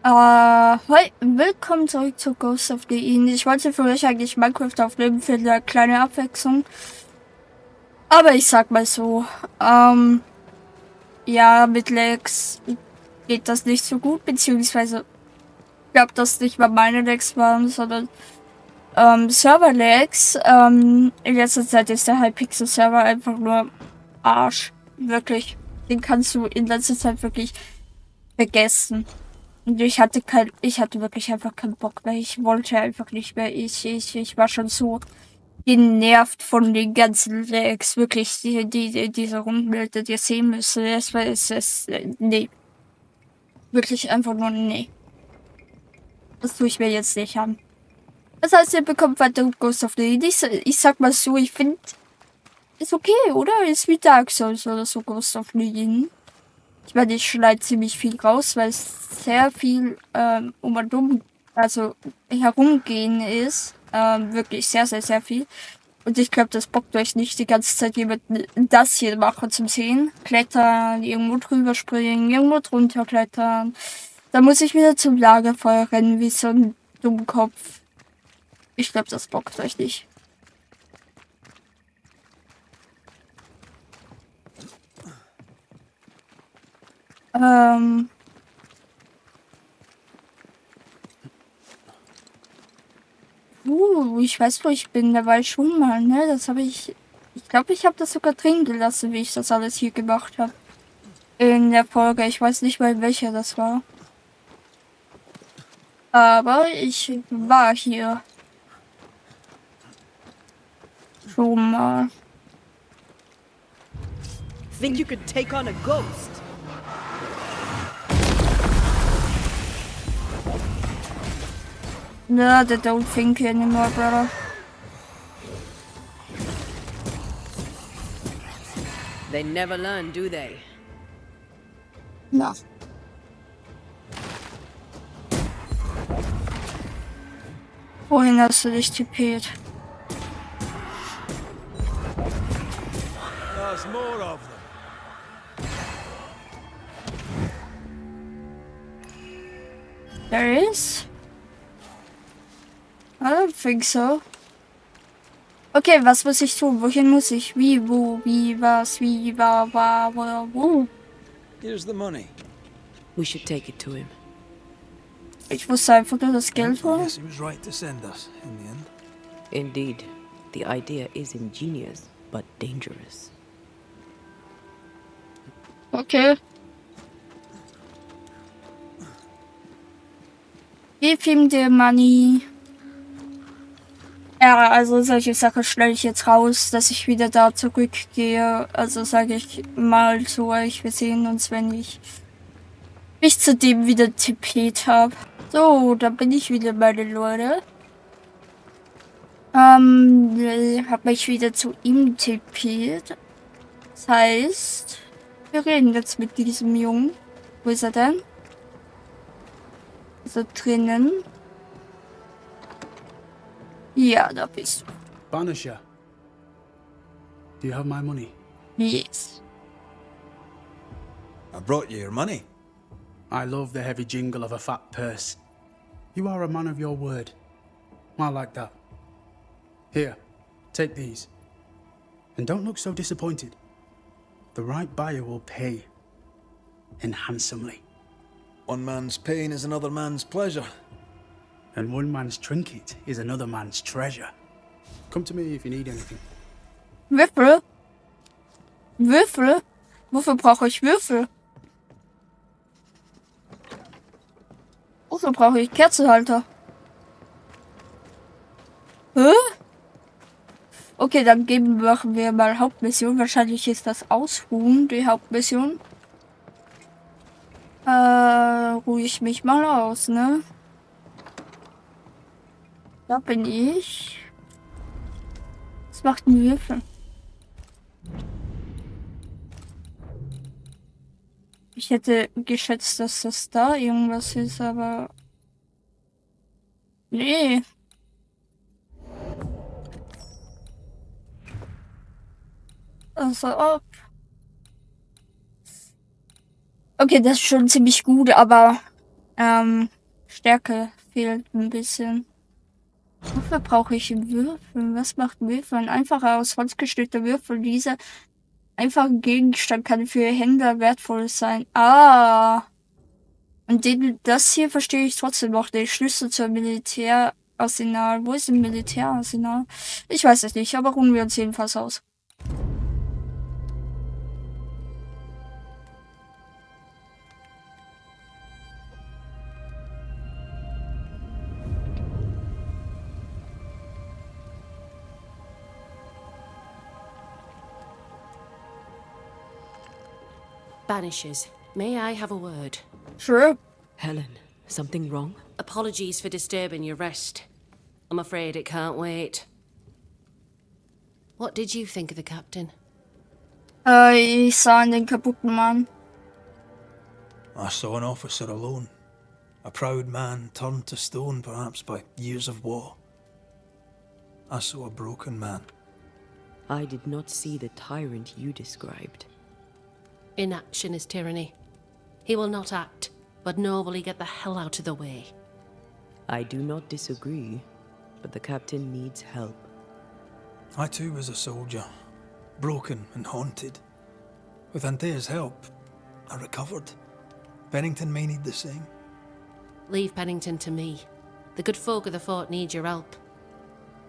Hoi, willkommen zurück zu Ghost of the Inn. Ich wollte für euch eigentlich Minecraft aufnehmen für eine kleine Abwechslung. Aber ich sag mal so, ja, mit Lags geht das nicht so gut, beziehungsweise ich glaube, dass nicht mal meine Lags waren, sondern Server-Lags. In letzter Zeit ist der Hypixel-Server einfach nur Arsch. Wirklich. Den kannst du in letzter Zeit wirklich vergessen. Und ich hatte wirklich einfach keinen Bock mehr. Ich wollte einfach nicht mehr. Ich war schon so genervt von den ganzen Lags. Wirklich, diese Runden hättet ihr sehen müssen. Nee. Wirklich einfach nur nee. Das tue ich mir jetzt nicht an. Das heißt, ihr bekommt weiter Ghost of the Inn. Ich sag mal so, ich finde, ist okay, oder? Ist wie Dark Souls oder so Ghost of the Inn. Ich meine, ich schneide ziemlich viel raus, weil es sehr viel um und um, also herumgehen ist. Wirklich sehr, sehr, sehr viel. Und ich glaube, das bockt euch nicht, die ganze Zeit jemanden das hier machen zum Sehen. Klettern, irgendwo drüber springen, irgendwo drunter klettern. Da muss ich wieder zum Lagerfeuer rennen, wie so ein Dummkopf. Ich glaube, das bockt euch nicht. Ich weiß, wo ich bin. Da war ich schon mal, ne? Das habe ich. Ich glaube, ich habe das sogar drin gelassen, wie ich das alles hier gemacht habe. In der Folge. Ich weiß nicht mal, welcher das war. Aber ich war hier schon mal. Think you could take on a ghost? No, they don't think anymore, brother. They never learn, do they? No. Wohin hast du dich tipiert? There's more of them. There is? I don't think so. Okay, was muss ich tun? Wohin muss ich? Wie, wo, wie, was, wie, wo? Here's the money. We should take it to him. Ich wusste einfach nur das Geld I war. guess he was right to send us in the end. Indeed. The idea is ingenious, but dangerous. Okay. Gib ihm the money. Ja, also solche Sachen schneide ich jetzt raus, dass ich wieder da zurückgehe. Also sage ich mal zu euch, wir sehen uns, wenn ich mich zu dem wieder tippet habe. So, da bin ich wieder, meine Leute. Hab mich wieder zu ihm tippet. Das heißt, wir reden jetzt mit diesem Jungen. Wo ist er denn? Ist er drinnen? Ja, da bist du. Banisher, do you have my money? Yes. I brought you your money. I love the heavy jingle of a fat purse. You are a man of your word. I like that. Here, take these. And don't look so disappointed. The right buyer will pay. And handsomely. One man's pain is another man's pleasure. And one man's trinket is another man's treasure. Come to me if you need anything. Würfel? Würfel? Wofür brauche ich Würfel? Wofür brauche ich Kerzenhalter? Hä? Okay, dann machen wir mal Hauptmission. Wahrscheinlich ist das Ausruhen, die Hauptmission. Ruhe ich mich mal aus, ne? Da bin ich. Was macht ein Würfel? Ich hätte geschätzt, dass das da irgendwas ist, aber... Nee. Also, ob. Okay, das ist schon ziemlich gut, aber Stärke fehlt ein bisschen. Wofür brauche ich einen Würfel? Was macht Würfel? Ein einfacher aus Holz gestickter Würfel. Dieser einfache Gegenstand kann für Händler wertvoll sein. Ah. Und das hier verstehe ich trotzdem noch. Den Schlüssel zur Militärarsenal. Wo ist ein Militärarsenal? Ich weiß es nicht, aber ruhen wir uns jedenfalls aus. Banishers, may I have a word? Sure. Helen, something wrong? Apologies for disturbing your rest. I'm afraid it can't wait. What did you think of the captain? Ich sah den kaputten Mann. I saw an officer alone. A proud man turned to stone, perhaps by years of war. I saw a broken man. I did not see the tyrant you described. Inaction is tyranny. He will not act, but nobly get the hell out of the way. I do not disagree, but the captain needs help. I too was a soldier, broken and haunted. With Antea's help, I recovered. Bennington may need the same. Leave Pennington to me. The good folk of the fort need your help.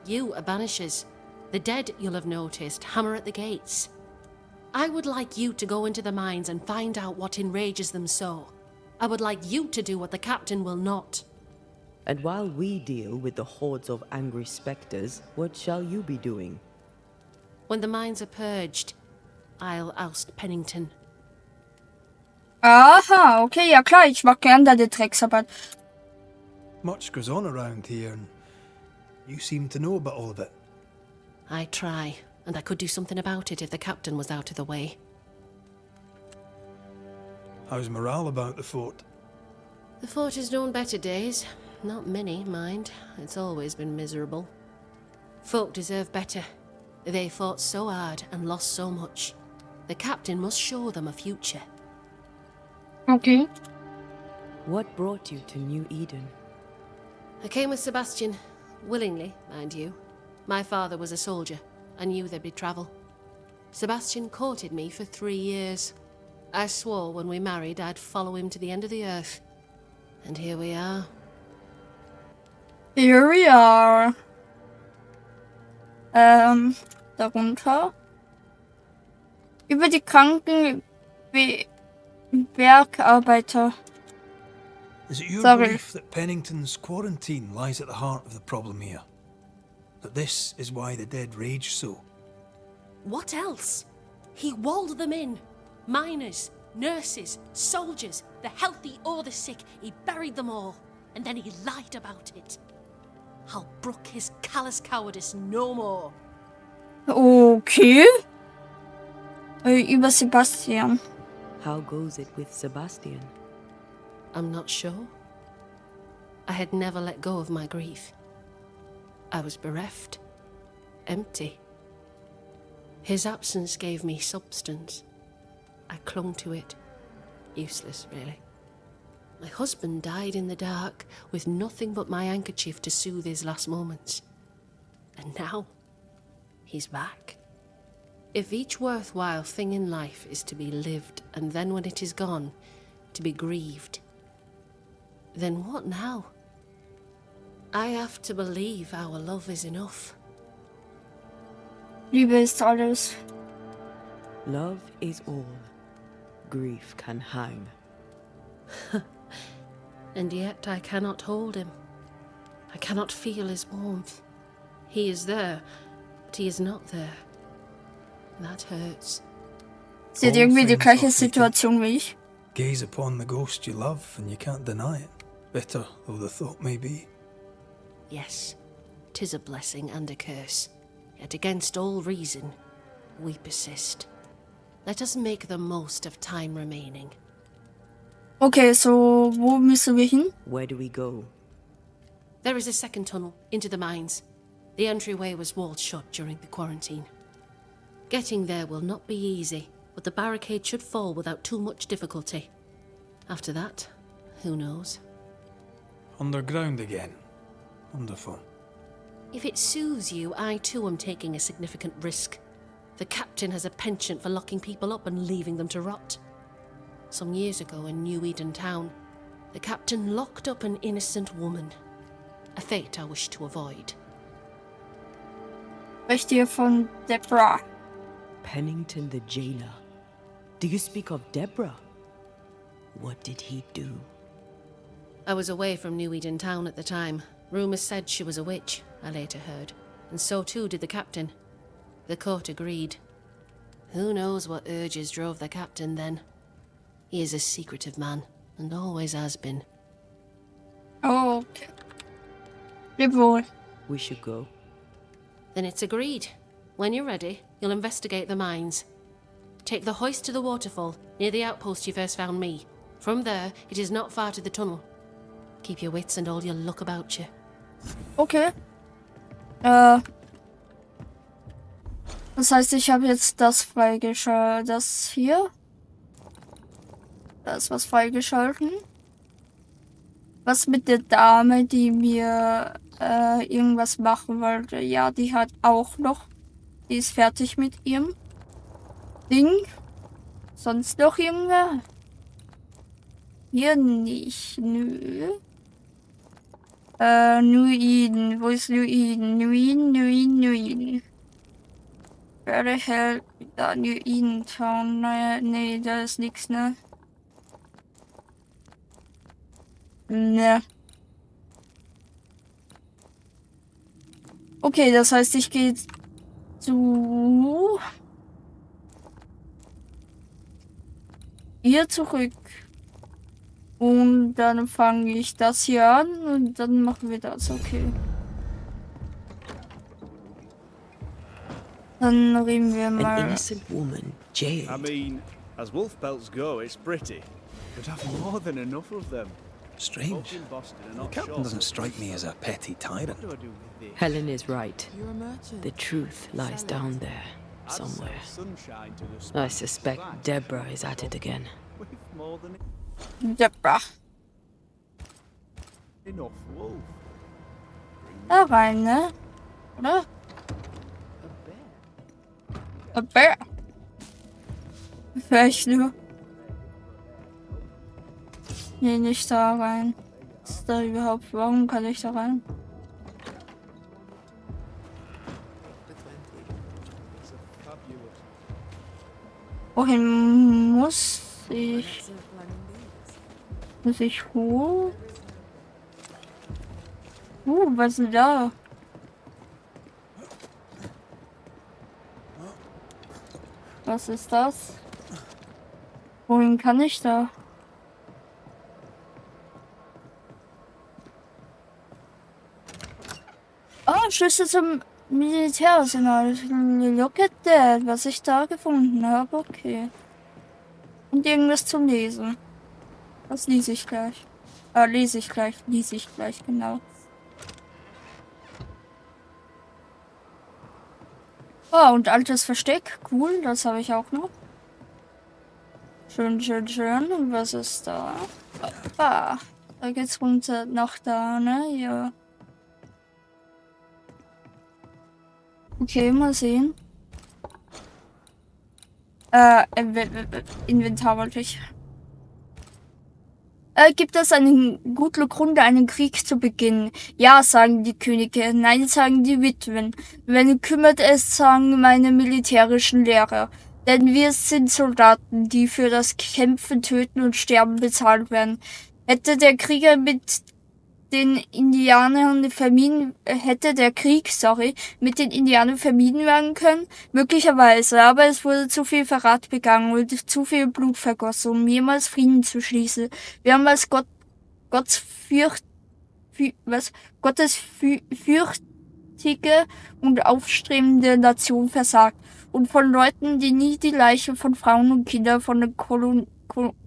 You are banishers. The dead, you'll have noticed, hammer at the gates. I would like you to go into the mines and find out what enrages them so. I would like you to do what the captain will not. And while we deal with the hordes of angry specters, what shall you be doing? When the mines are purged, I'll oust Pennington. Aha, okay, ja klar, ich mach gern deine Drecksarbeit. Much goes on around here, and you seem to know about all of it. I try, and I could do something about it if the captain was out of the way. How's morale about the fort? The fort has known better days. Not many, mind. It's always been miserable. Folk deserve better. They fought so hard and lost so much. The captain must show them a future. Okay. What brought you to New Eden? I came with Sebastian. Willingly, mind you. My father was a soldier. I knew there'd be travel. Sebastian courted me for 3 years. I swore when we married I'd follow him to the end of the earth. And here we are. Here we are. Darunter. Über die kranken Bergarbeiter. Is it your Sorry. belief that Pennington's quarantine lies at the heart of the problem here? That this is why the dead rage so? What else? He walled them in. Miners, nurses, soldiers, the healthy or the sick. He buried them all. And then he lied about it. I'll brook his callous cowardice no more. Okay. Über Sebastian. How goes it with Sebastian? I'm not sure. I had never let go of my grief. I was bereft, empty. His absence gave me substance. I clung to it. Useless, really. My husband died in the dark with nothing but my handkerchief to soothe his last moments. And now, he's back. If each worthwhile thing in life is to be lived, and then when it is gone, to be grieved, then what now? I have to believe our love is enough. Liebe ist alles. Love is all. Grief can hang. And yet I cannot hold him. I cannot feel his warmth. He is there, but he is not there. That hurts. Sie hat All irgendwie die things gleiche are fleeting. Situation wie ich. Gaze upon the ghost you love, and you can't deny it, bitter though the thought may be. Yes, 'tis a blessing and a curse. Yet against all reason, we persist. Let us make the most of time remaining. Okay, so wo müssen wir hin? Where do we go? There is a second tunnel into the mines. The entryway was walled shut during the quarantine. Getting there will not be easy, but the barricade should fall without too much difficulty. After that, who knows? Underground again. Wonderful. If it soothes you, I too am taking a significant risk. The captain has a penchant for locking people up and leaving them to rot. Some years ago in New Eden Town, the captain locked up an innocent woman. A fate I wish to avoid. Sprecht ihr von Deborah? Pennington the jailer. Do you speak of Deborah? What did he do? I was away from New Eden Town at the time. Rumours said she was a witch, I later heard. And so too did the captain. The court agreed. Who knows what urges drove the captain then? He is a secretive man, and always has been. Oh, okay. Leb wohl. We should go. Then it's agreed. When you're ready, you'll investigate the mines. Take the hoist to the waterfall, near the outpost you first found me. From there, it is not far to the tunnel. Keep your wits and all your luck about you. Okay. Das heißt, ich habe jetzt das freigeschaltet. Das hier. Da ist was freigeschalten. Was mit der Dame, die mir irgendwas machen wollte? Ja, die hat auch noch. Die ist fertig mit ihrem Ding. Sonst noch irgendwer? Hier nicht. Nö. New Eden. Wo ist New Eden? New Eden. Wer der Hell? Da, New Eden Town. Naja, nee, da ist nix, ne? Ne. Okay, das heißt, ich gehe zu hier zurück. Und dann fange ich das hier an und dann machen wir das, okay. Dann reden wir An mal. innocent woman jailed. I mean, as wolf pelts go, it's pretty. We'd have more than enough of them. Strange. Folks in Boston are The not captain short doesn't of strike me as a petty tyrant. What do I do with this? Helen is right. The truth lies down there, I'd sell somewhere. sunshine to the I Spanish suspect flag. Deborah is at it again. With more than Deborah. enough wolf. Da rein, ne? Oder? A bear. Vielleicht nur. Nee, nicht da rein. Was ist da überhaupt? Warum kann ich da rein? Wohin muss ich? Muss ich hoch? Was ist denn da? Was ist das? Wohin kann ich da? Oh, Schlüssel zum Militärarsenal. Look at that, was ich da gefunden habe. Okay. Und irgendwas zum Lesen. Das lese ich gleich. Lese ich gleich, genau. Oh, und altes Versteck. Cool, das habe ich auch noch. Schön. Und was ist da? Ah, da geht's runter nach da, ne? Ja. Okay, mal sehen. Inventar wollte ich. Gibt es einen guten Grund, einen Krieg zu beginnen? Ja, sagen die Könige. Nein, sagen die Witwen. Wenn kümmert es, sagen meine militärischen Lehrer. Denn wir sind Soldaten, die für das Kämpfen, Töten und Sterben bezahlt werden. Hätte der Krieg mit den Indianern vermieden werden können? Möglicherweise, aber es wurde zu viel Verrat begangen und zu viel Blut vergossen, um jemals Frieden zu schließen. Wir haben als gottesfürchtige und aufstrebende Nation versagt und von Leuten, die nie die Leichen von Frauen und Kindern von den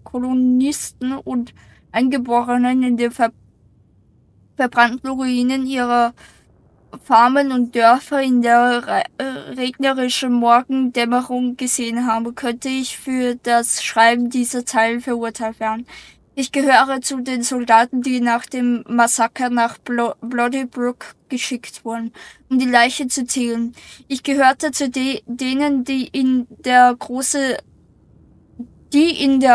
Kolonisten und Eingeborenen in den verbrannten Ruinen ihrer Farmen und Dörfer in der regnerischen Morgendämmerung gesehen habe, könnte ich für das Schreiben dieser Zeilen verurteilt werden. Ich gehöre zu den Soldaten, die nach dem Massaker nach Bloody Brook geschickt wurden, um die Leiche zu zählen. Ich gehörte zu denen, die in der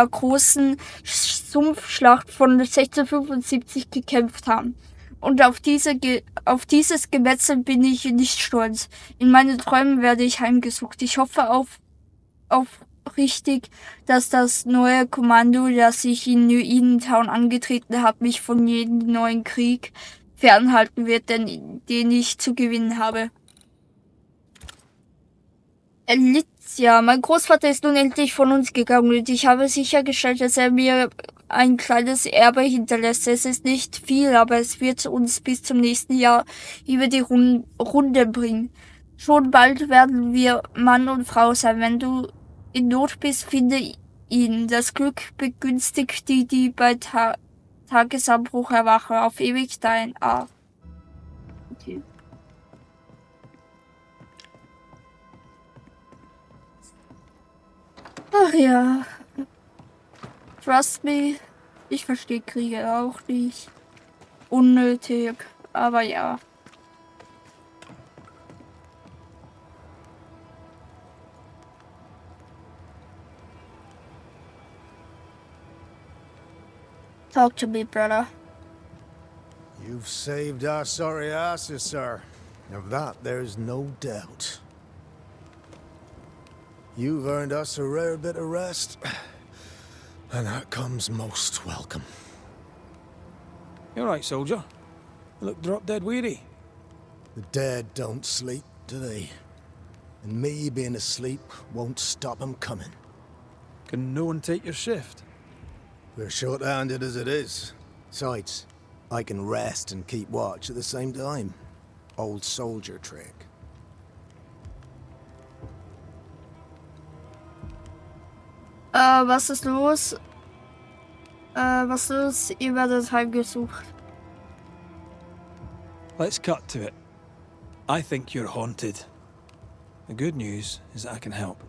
großen Sumpfschlacht von 1675 gekämpft haben. Und auf dieses Gemetzel bin ich nicht stolz. In meinen Träumen werde ich heimgesucht. Ich hoffe aufrichtig, dass das neue Kommando, das ich in New Eden Town angetreten habe, mich von jedem neuen Krieg fernhalten wird, den ich zu gewinnen habe. Ja, mein Großvater ist nun endlich von uns gegangen und ich habe sichergestellt, dass er mir ein kleines Erbe hinterlässt. Es ist nicht viel, aber es wird uns bis zum nächsten Jahr über die Runde bringen. Schon bald werden wir Mann und Frau sein. Wenn du in Not bist, finde ihn. Das Glück begünstigt die, die bei Tagesanbruch erwachen. Auf ewig dein A. Okay. Ach ja. Trust me. Ich verstehe Kriege auch nicht. Unnötig. Aber ja. Talk to me, brother. You've saved our sorry asses, sir. Of that, there's no doubt. You've earned us a rare bit of rest, and that comes most welcome. You all right, soldier? You look drop dead weary. The dead don't sleep, do they? And me being asleep won't stop 'em coming. Can no one take your shift? We're short-handed as it is. Besides, I can rest and keep watch at the same time. Old soldier trick. Was ist los? Was ist los? Ihr werdet heimgesucht. Let's cut to it. I think you're haunted. The good news is that I can help.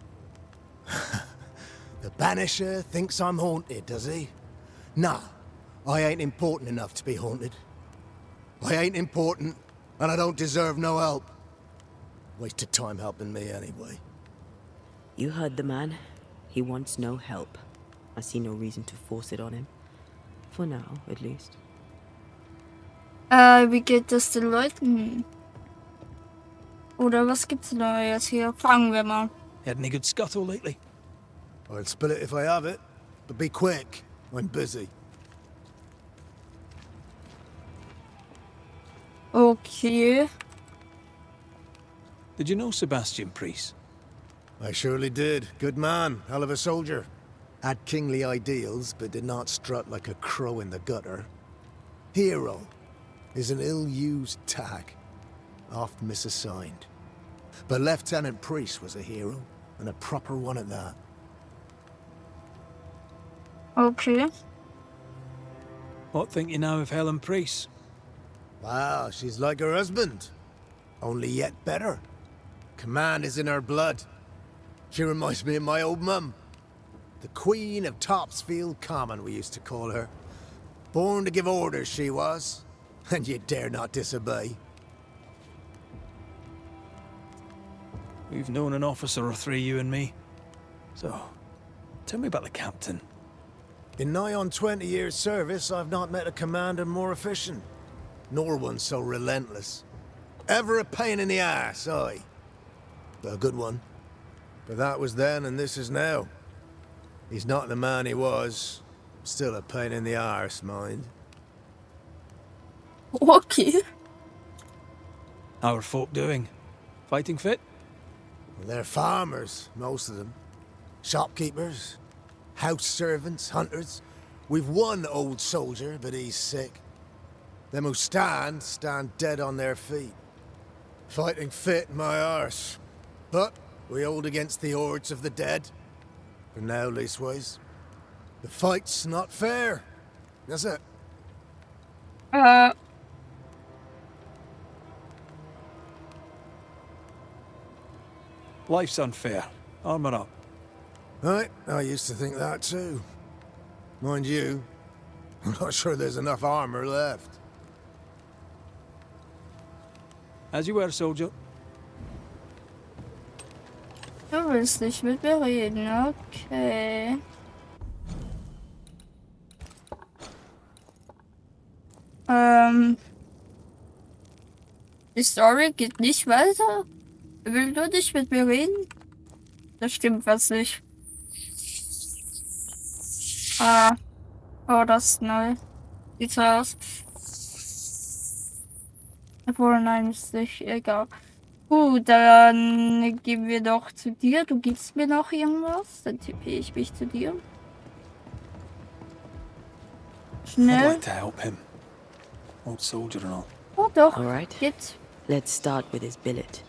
The Banisher thinks I'm haunted, does he? Nah, I ain't important enough to be haunted. I ain't important, and I don't deserve no help. Wasted time helping me anyway. You heard the man. He wants no help. I see no reason to force it on him. For now, at least. Wie geht es den Leuten? Oder was gibt's Neues hier? Fangen wir mal. Had any good scuttle lately? I'll spill it if I have it, but be quick. I'm busy. Okay. Did you know Sebastian Priest? I surely did. Good man, hell of a soldier. Had kingly ideals, but did not strut like a crow in the gutter. Hero is an ill-used tag, oft misassigned. But Lieutenant Priest was a hero, and a proper one at that. Okay. What think you now of Helen Priest? Wow, she's like her husband. Only yet better. Command is in her blood. She reminds me of my old mum. The Queen of Topsfield Common, we used to call her. Born to give orders, she was. And you dare not disobey. We've known an officer or three, you and me. So, tell me about the captain. In nigh on 20 years' service, I've not met a commander more efficient. Nor one so relentless. Ever a pain in the ass, aye. But a good one. But that was then and this is now. He's not the man he was. Still a pain in the arse, mind. Okay. How are folk doing? Fighting fit? They're farmers, most of them. Shopkeepers, house servants, hunters. We've one old soldier, but he's sick. Them who stand dead on their feet. Fighting fit, my arse. But we hold against the hordes of the dead. For now, leastways. The fight's not fair. That's it. Life's unfair. Armour up. Right, I used to think that too. Mind you, I'm not sure there's enough armor left. As you were, soldier. Du willst nicht mit mir reden, okay. Die Story geht nicht weiter. Will nur nicht mit mir reden? Da stimmt was nicht. Ah. Oh, das ist neu. Sieht so aus. Obwohl, nein, ist nicht egal. Gut, dann gehen wir doch zu dir. Du gibst mir noch irgendwas. Dann tippe ich mich zu dir. I'd Schnell. like to help him. Old soldier and all. Oh, doch. Alright. Jetzt. Let's start with his billet.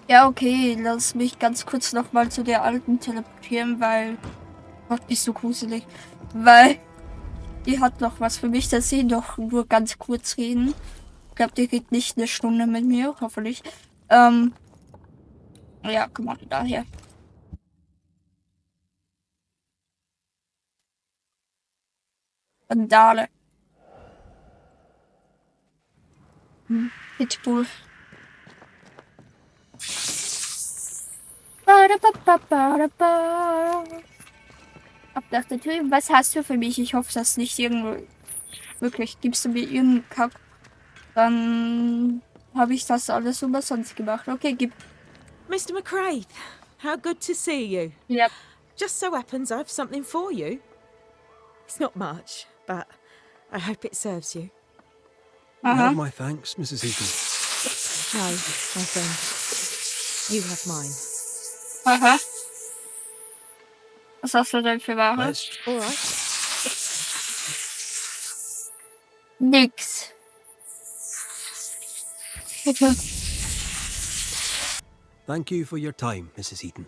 Ja, okay. Lass mich ganz kurz nochmal zu der Alten teleportieren, weil... Gott, bist du gruselig. Weil... Die hat noch was für mich, dass sie doch nur ganz kurz reden. Ich glaube, die redet nicht eine Stunde mit mir, hoffentlich. Ja, komm mal daher. Vandale. Pitbull. Ab nach der Tür. Was hast du für mich? Ich hoffe, dass nicht irgendwo... Wirklich, gibst du mir irgendeinen Kack? Dann habe ich das alles umsonst gemacht. Okay, gib. Mr. McCraith, how good to see you. Ja. Just so happens I've something for you. It's not much, but I hope it serves you. You Aha. have my thanks, Mrs. Heaton. No, my friend. You have mine. Aha. Was hast du denn für Ware? Let's All right. Nix. Okay. thank you for your time, Mrs. Heaton.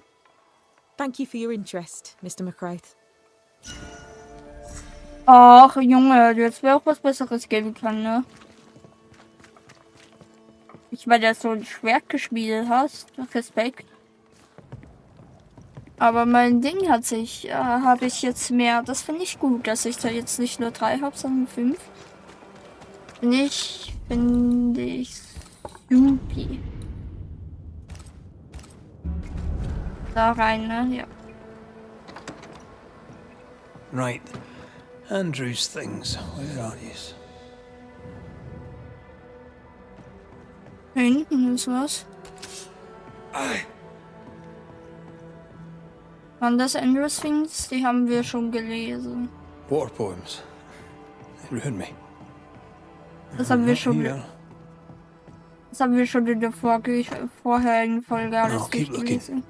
Thank you for your interest, Mr. McCraith. Ach, Junge, du hättest mir auch was Besseres geben können, ne? Ich meine, dass du ein Schwert geschmiedet hast. Respekt. Aber mein Ding hat sich, habe ich jetzt mehr. Das finde ich gut, dass ich da jetzt nicht nur 3 habe, sondern 5. Finde ich supi. Da rein, ne? Ja. Right. Andrew's things. Where are these? Da hinten ist was. Waren das Andrews Things? Die haben wir schon gelesen. War poems. They ruined me. Das haben wir schon. Here. Das haben wir schon in der vorherigen Folge alles Oh, keep durchgelesen.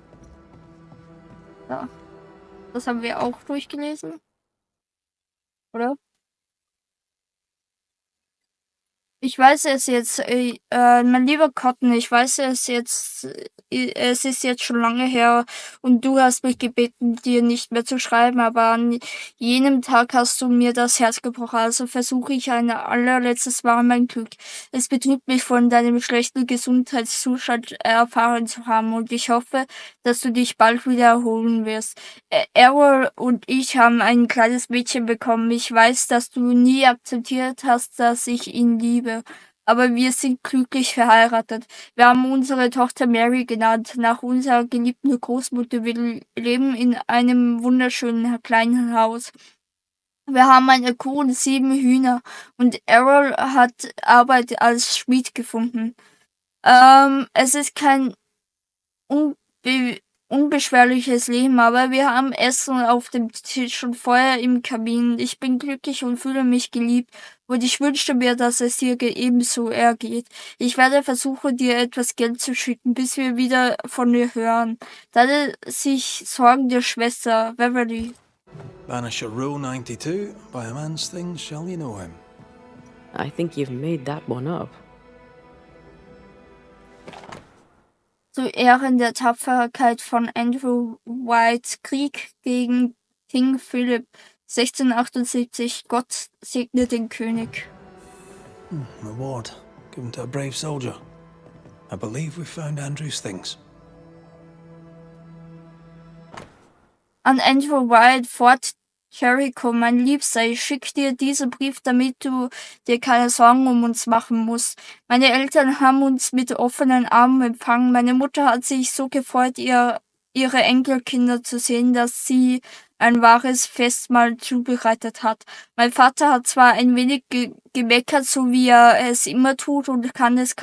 Ja. Das haben wir auch durchgelesen. Oder? Ich weiß es jetzt, mein lieber Cotton, ich weiß es jetzt, es ist jetzt schon lange her und du hast mich gebeten, dir nicht mehr zu schreiben, aber an jenem Tag hast du mir das Herz gebrochen, also versuche ich ein allerletztes Mal mein Glück. Es betrübt mich, von deinem schlechten Gesundheitszustand erfahren zu haben und ich hoffe, dass du dich bald wieder erholen wirst. Errol und ich haben ein kleines Mädchen bekommen. Ich weiß, dass du nie akzeptiert hast, dass ich ihn liebe. Aber wir sind glücklich verheiratet. Wir haben unsere Tochter Mary genannt, nach unserer geliebten Großmutter. Wir leben in einem wunderschönen kleinen Haus. Wir haben eine Kuh und 7 Hühner. Und Errol hat Arbeit als Schmied gefunden. Es ist kein unbeschwerliches Leben, aber wir haben Essen auf dem Tisch und Feuer im Kamin. Ich bin glücklich und fühle mich geliebt und ich wünschte mir, dass es dir ebenso ergeht. Ich werde versuchen, dir etwas Geld zu schicken, bis wir wieder von dir hören. Deine sich sorgende Schwester, Beverly. Banisher Row 92. By a man's things shall you know him. I think you've made that one up. Zu Ehren der Tapferkeit von Andrew White, Krieg gegen King Philip, 1678. Gott segne den König. Reward given to a brave soldier. I believe we found Andrew's things. An Andrew White, Fort Jericho, mein Liebster, ich schicke dir diesen Brief, damit du dir keine Sorgen um uns machen musst. Meine Eltern haben uns mit offenen Armen empfangen. Meine Mutter hat sich so gefreut, ihre Enkelkinder zu sehen, dass sie ein wahres Festmahl zubereitet hat. Mein Vater hat zwar ein wenig gemeckert, so wie er es immer tut, und kann es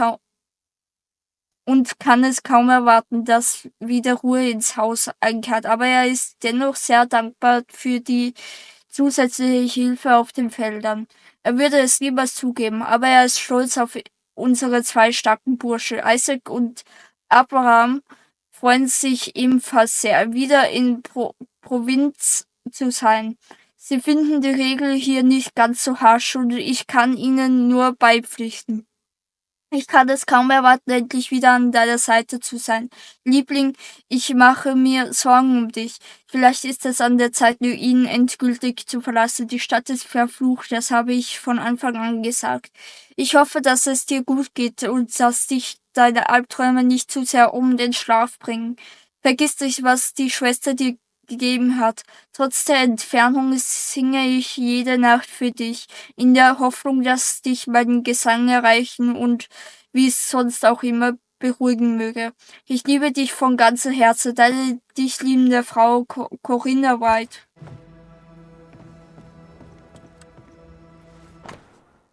kaum erwarten, dass wieder Ruhe ins Haus einkehrt. Aber er ist dennoch sehr dankbar für die zusätzliche Hilfe auf den Feldern. Er würde es niemals zugeben, aber er ist stolz auf unsere 2 starken Bursche. Isaac und Abraham freuen sich ebenfalls sehr, wieder in Provinz zu sein. Sie finden die Regel hier nicht ganz so harsch und ich kann ihnen nur beipflichten. Ich kann es kaum erwarten, endlich wieder an deiner Seite zu sein. Liebling, ich mache mir Sorgen um dich. Vielleicht ist es an der Zeit, ihn endgültig zu verlassen. Die Stadt ist verflucht, das habe ich von Anfang an gesagt. Ich hoffe, dass es dir gut geht und dass dich deine Albträume nicht zu sehr um den Schlaf bringen. Vergiss nicht, was die Schwester dir gegeben hat. Trotz der Entfernung singe ich jede Nacht für dich, in der Hoffnung, dass dich mein Gesang erreichen und wie es sonst auch immer beruhigen möge. Ich liebe dich von ganzem Herzen, deine dich liebende Frau Corinna White.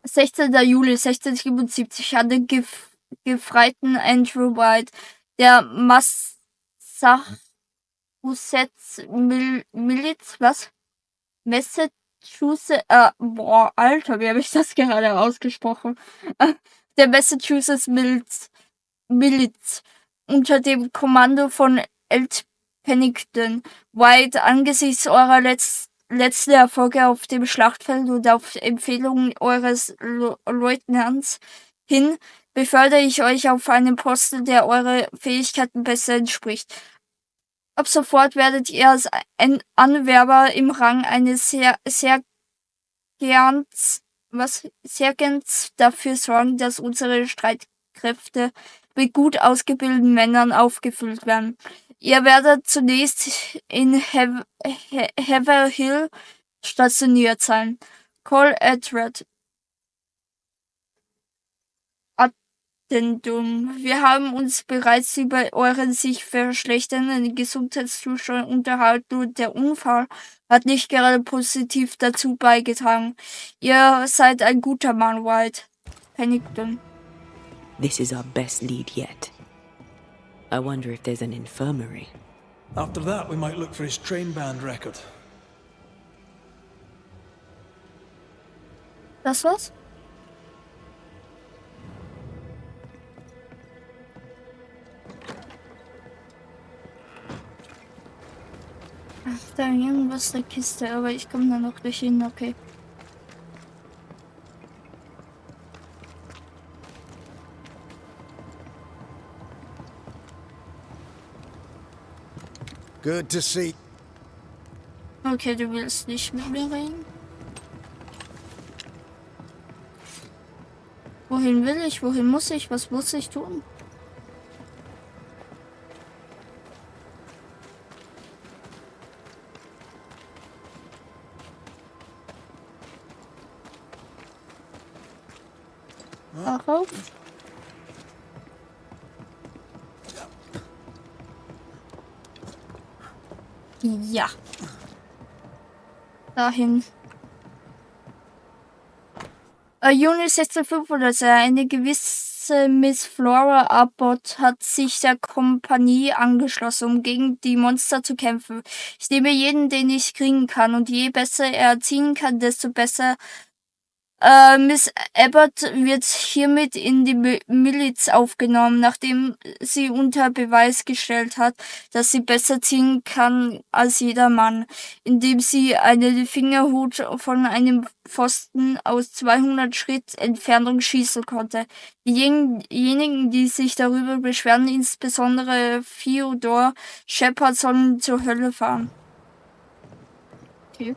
16. Juli 1677 an den Gefreiten Andrew White, der Massachusetts, Alter, wie habe ich das gerade ausgesprochen? Der Massachusetts Miliz unter dem Kommando von Ed Pennington. White, angesichts eurer letzten Erfolge auf dem Schlachtfeld und auf Empfehlung eures Leutnants hin, befördere ich euch auf einen Posten, der eure Fähigkeiten besser entspricht. Ab sofort werdet ihr als Anwerber im Rang eines Sergeants dafür sorgen, dass unsere Streitkräfte mit gut ausgebildeten Männern aufgefüllt werden. Ihr werdet zunächst in Haverhill stationiert sein. Cole Edward. Wir haben uns bereits über euren sich verschlechternden Gesundheitszustand unterhalten und der Unfall hat nicht gerade positiv dazu beigetragen. Ihr seid ein guter Mann, White. Pennington. This is our best lead yet. I wonder if there's an infirmary. After that, we might look for his train band record. Das war's? Ach, da irgendwas in der Kiste, aber ich komme da noch nicht hin, okay. Good to see. Okay, du willst nicht mit mir reden? Wohin will ich? Wohin muss ich? Was muss ich tun? Darauf. Ja. Dahin. Juni 1695, eine gewisse Miss Flora Abbott hat sich der Kompanie angeschlossen, um gegen die Monster zu kämpfen. Ich nehme jeden, den ich kriegen kann, und je besser er ziehen kann, desto besser. Miss Abbott wird hiermit in die Miliz aufgenommen, nachdem sie unter Beweis gestellt hat, dass sie besser ziehen kann als jeder Mann, indem sie einen Fingerhut von einem Pfosten aus 200 Schritt Entfernung schießen konnte. Diejenigen, die sich darüber beschweren, insbesondere Theodore Shepard, sollen zur Hölle fahren. Okay.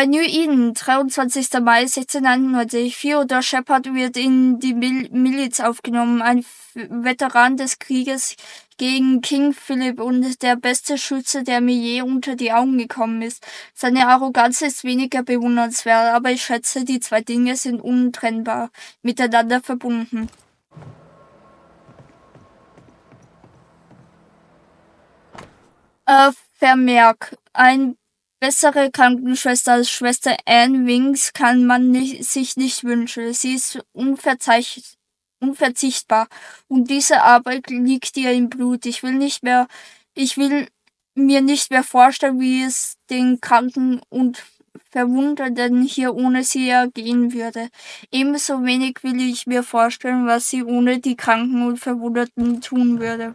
New Eden, 23. Mai 1691. Theodore Shepard wird in die Miliz aufgenommen. Ein Veteran des Krieges gegen King Philip und der beste Schütze, der mir je unter die Augen gekommen ist. Seine Arroganz ist weniger bewundernswert, aber ich schätze, die zwei Dinge sind untrennbar miteinander verbunden. Vermerk. Eine bessere Krankenschwester als Schwester Anne Winks kann man sich nicht wünschen. Sie ist unverzichtbar. Und diese Arbeit liegt ihr im Blut. Ich will mir nicht mehr vorstellen, wie es den Kranken und Verwundeten hier ohne sie ergehen würde. Ebenso wenig will ich mir vorstellen, was sie ohne die Kranken und Verwundeten tun würde.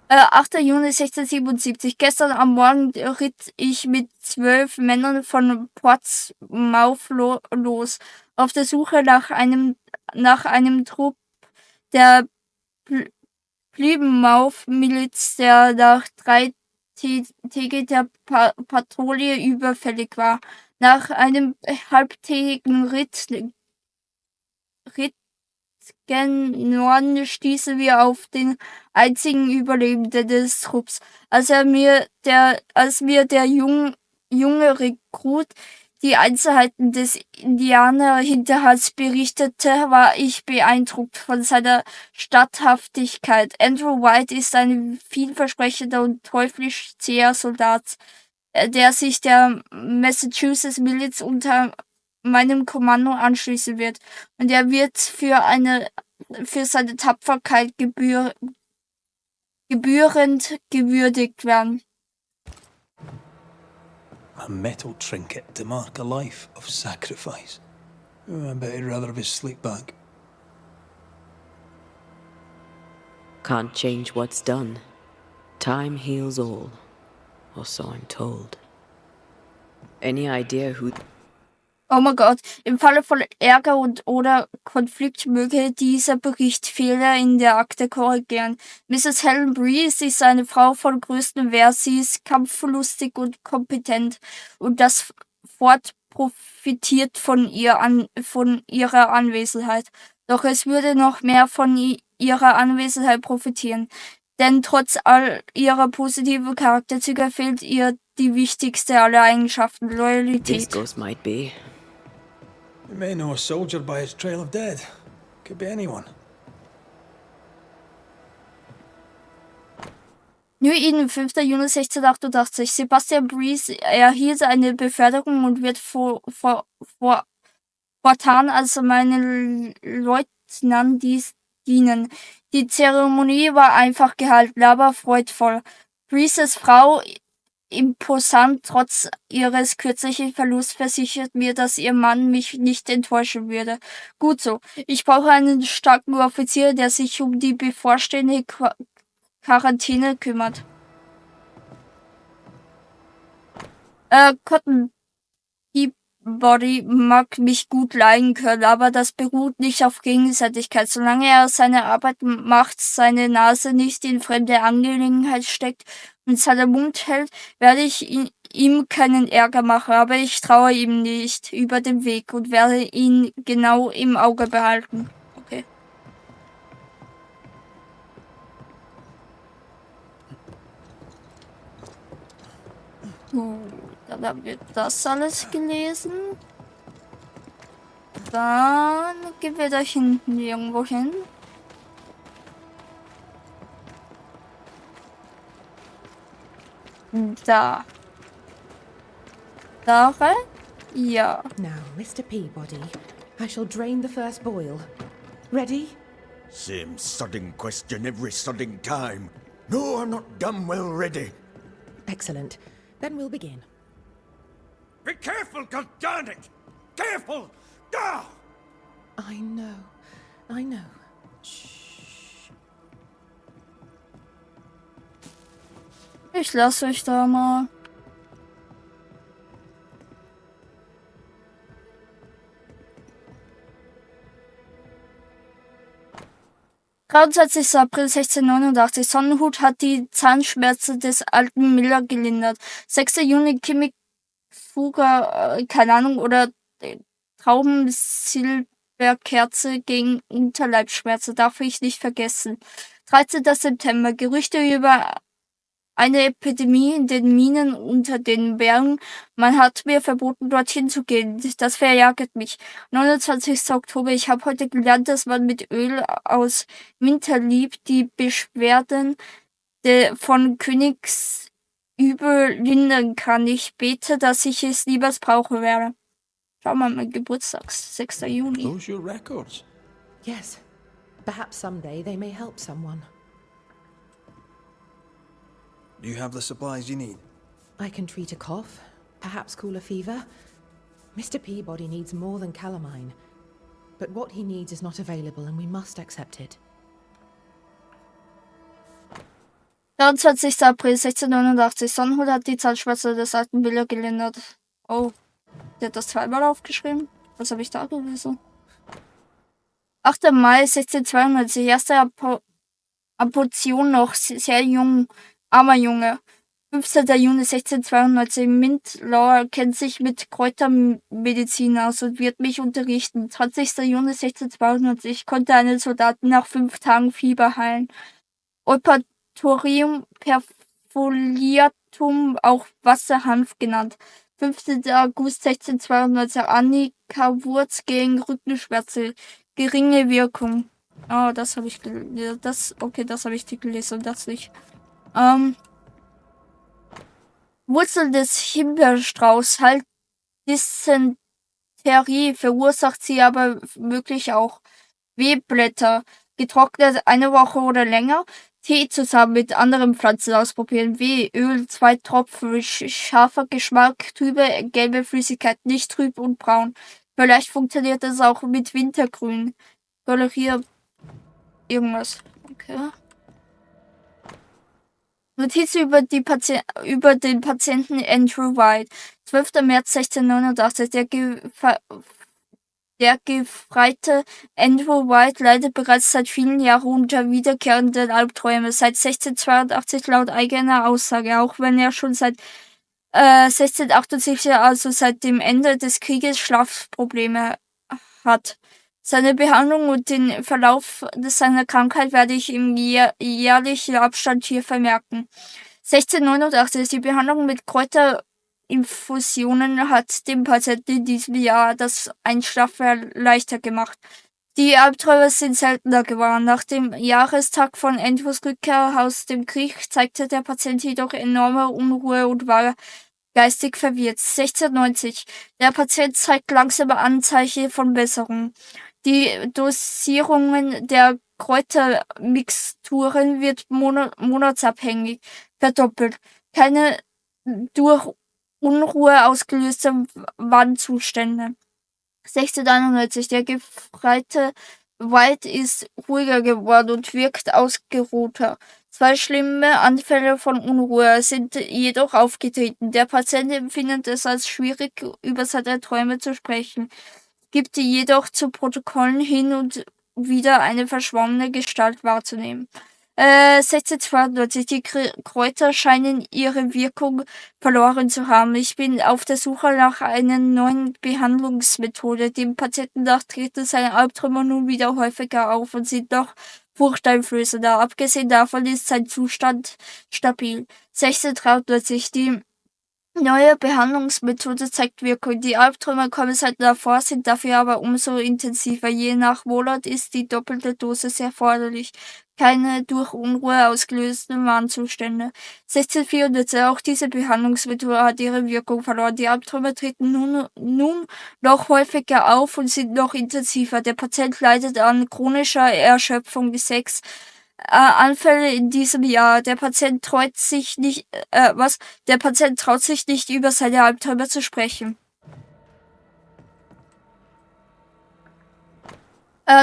8. Juni 1677. Gestern am Morgen ritt ich mit 12 Männern von Portsmouth los, auf der Suche nach einem Trupp der Plymouth-Miliz, der nach 3-tägiger Patrouille überfällig war. Nach einem halbtägigen Ritt gen Norden stießen wir auf den einzigen Überlebenden des Trupps. Als mir der junge Rekrut die Einzelheiten des Indianerhinterhalts berichtete, war ich beeindruckt von seiner Standhaftigkeit. Andrew White ist ein vielversprechender und teuflisch zäher Soldat, der sich der Massachusetts Miliz unter meinem Kommando anschließen wird, und er wird für seine Tapferkeit gebührend gewürdigt werden. A metal trinket to mark a life of sacrifice. I bet he'd rather have his sleep bag. Can't change what's done. Time heals all. Or so I'm told. Any idea who... Oh mein Gott, im Falle von Ärger oder Konflikt möge dieser Bericht Fehler in der Akte korrigieren. Mrs. Helen Breeze ist eine Frau von größtem Wert. Sie ist kampflustig und kompetent, und das Fort profitiert von ihrer Anwesenheit. Doch es würde noch mehr von ihrer Anwesenheit profitieren, denn trotz all ihrer positiven Charakterzüge fehlt ihr die wichtigste aller Eigenschaften: Loyalität. This ghost might be. You may know a soldier by his trail of dead. Could be anyone. New Eden, 5. Juni 1688. Sebastian Breeze erhielt eine Beförderung und wird fortan als mein Leutnant dienen. Die Zeremonie war einfach gehalten, aber freudvoll. Breezes Frau, imposant trotz ihres kürzlichen Verlusts, versichert mir, dass ihr Mann mich nicht enttäuschen würde. Gut so. Ich brauche einen starken Offizier, der sich um die bevorstehende Quarantäne kümmert. Cotton Peabody mag mich gut leiden können, aber das beruht nicht auf Gegenseitigkeit. Solange er seine Arbeit macht, seine Nase nicht in fremde Angelegenheit steckt und seinen Mund hält, werde ich ihm keinen Ärger machen, aber ich traue ihm nicht über den Weg und werde ihn genau im Auge behalten. Okay. Dann haben wir das alles gelesen. Dann gehen wir da hinten irgendwo hin. Da. Da rein? Ja. Now, Mr. Peabody, I shall drain the first boil. Ready? Same sodding question every sodding time. No, I'm not damn well ready. Excellent. Then we'll begin. Be careful, goddarn it! Careful! Ah! I know. Ich lasse euch da mal. »23. April 1689. Sonnenhut hat die Zahnschmerzen des alten Miller gelindert. 6. Juni. Kimi Fuga, keine Ahnung, oder Traubensilber Kerze gegen Unterleibsschmerzen, darf ich nicht vergessen. 13. September. Gerüchte über eine Epidemie in den Minen unter den Bergen. Man hat mir verboten, dorthin zu gehen. Das verärgert mich. 29. Oktober. Ich habe heute gelernt, dass man mit Öl aus Winterlieb die Beschwerden von Königsübel lindern kann. Ich bete, dass ich es niemals brauchen werde. Schau mal, mein Geburtstag, 6. Juni. Those your records? Yes. Perhaps someday they may help someone. Do you have the supplies you need? I can treat a cough, perhaps cool a fever. Mr. Peabody needs more than calamine. But what he needs is not available and we must accept it. 23. April 1689. Sonnenhut hat die Zahnschmerzen des alten Miller gelindert. Oh, der hat das zweimal aufgeschrieben. Was habe ich da gelesen? 8. Mai 1692. Erste Apportion noch sehr jung. Armer Junge. 15. Juni 1692. Mindlauer kennt sich mit Kräutermedizin aus und wird mich unterrichten. 20. Juni 1692. Konnte einen Soldaten nach 5 Tagen Fieber heilen. Eupatorium perfoliatum, auch Wasserhanf genannt. 15. August 1692. Annika-Wurz gegen Rückenschmerzen. Geringe Wirkung. Oh, das habe ich gelesen. Das habe ich gelesen, das nicht. Wurzel des Himbeerstrauß halt Dysenterie, verursacht sie aber möglich auch. Wehblätter, getrocknet 1 Woche oder länger. Tee zusammen mit anderen Pflanzen ausprobieren. Öl, 2 Tropfen, scharfer Geschmack, trübe, gelbe Flüssigkeit, nicht trüb und braun. Vielleicht funktioniert es auch mit Wintergrün. Tolerier irgendwas. Okay. Notiz über den Patienten Andrew White. 12. März 1689. Der Gefreite Andrew White leidet bereits seit vielen Jahren unter wiederkehrenden Albträumen. Seit 1682 laut eigener Aussage, auch wenn er schon seit 1678, also seit dem Ende des Krieges, Schlafprobleme hat. Seine Behandlung und den Verlauf seiner Krankheit werde ich im jährlichen Abstand hier vermerken. 1689. Die Behandlung mit Kräuterinfusionen hat dem Patienten in diesem Jahr das Einschlafen leichter gemacht. Die Albträume sind seltener geworden. Nach dem Jahrestag von Andrews Rückkehr aus dem Krieg zeigte der Patient jedoch enorme Unruhe und war geistig verwirrt. 1690. Der Patient zeigt langsame Anzeichen von Besserung. Die Dosierungen der Kräutermixturen wird monatsabhängig verdoppelt. Keine durch Unruhe ausgelöste Wahnsustände. 1691. Der Gefreite White ist ruhiger geworden und wirkt ausgeruhter. 2 schlimme Anfälle von Unruhe sind jedoch aufgetreten. Der Patient empfindet es als schwierig, über seine Träume zu sprechen, gibt jedoch zu Protokollen hin und wieder eine verschwommene Gestalt wahrzunehmen. 1692. Die Kräuter scheinen ihre Wirkung verloren zu haben. Ich bin auf der Suche nach einer neuen Behandlungsmethode. Dem Patienten nach treten seine Albträume nun wieder häufiger auf und sind noch furchteinflößender. Abgesehen davon ist sein Zustand stabil. 1693. Die neue Behandlungsmethode zeigt Wirkung. Die Albträume kommen seltener vor, sind dafür aber umso intensiver. Je nach Monat ist die doppelte Dosis erforderlich. Keine durch Unruhe ausgelösten Warnzustände. 1694. Auch diese Behandlungsmethode hat ihre Wirkung verloren. Die Albträume treten nun noch häufiger auf und sind noch intensiver. Der Patient leidet an chronischer Erschöpfung. 6. Anfälle in diesem Jahr. Der Patient traut sich nicht über seine Albträume zu sprechen.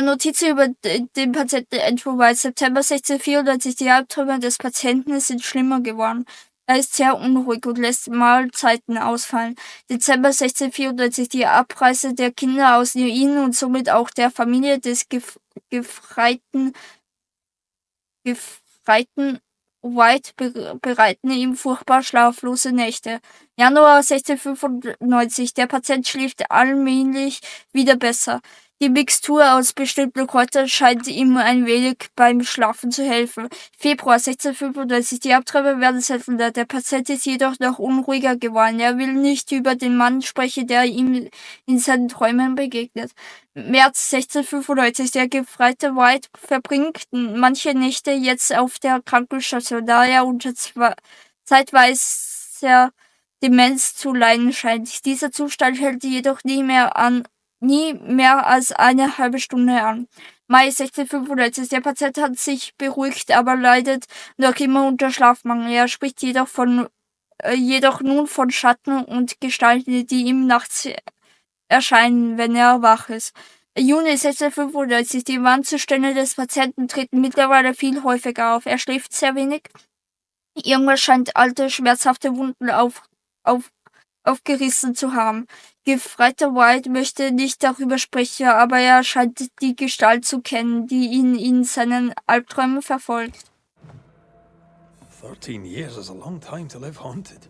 Notiz über den Patienten Andrew White. September 1694. Die Albträume des Patienten sind schlimmer geworden. Er ist sehr unruhig und lässt Mahlzeiten ausfallen. Dezember 1694. Die Abreise der Kinder aus New Inn und somit auch der Familie des Gefreiten White bereiten ihm furchtbar schlaflose Nächte. Januar 1695. Der Patient schläft allmählich wieder besser. Die Mixtur aus bestimmten Kräutern scheint ihm ein wenig beim Schlafen zu helfen. Februar 1635. Die Abträume werden seltener. Der Patient ist jedoch noch unruhiger geworden. Er will nicht über den Mann sprechen, der ihm in seinen Träumen begegnet. März 1695. Der Gefreite White verbringt manche Nächte jetzt auf der Krankenstation, da er unter zeitweiser Demenz zu leiden scheint. Dieser Zustand hält jedoch nie mehr als eine halbe Stunde an. Mai 1695. Der Patient hat sich beruhigt, aber leidet noch immer unter Schlafmangel. Er spricht jedoch nun von Schatten und Gestalten, die ihm nachts erscheinen, wenn er wach ist. Juni 1695. Die Warnzustände des Patienten treten mittlerweile viel häufiger auf. Er schläft sehr wenig. Irgendwas scheint alte, schmerzhafte Wunden aufgerissen zu haben. Gefreiter White möchte nicht darüber sprechen, aber er scheint die Gestalt zu kennen, die ihn in seinen Albträumen verfolgt. 13 years is a long time to live haunted.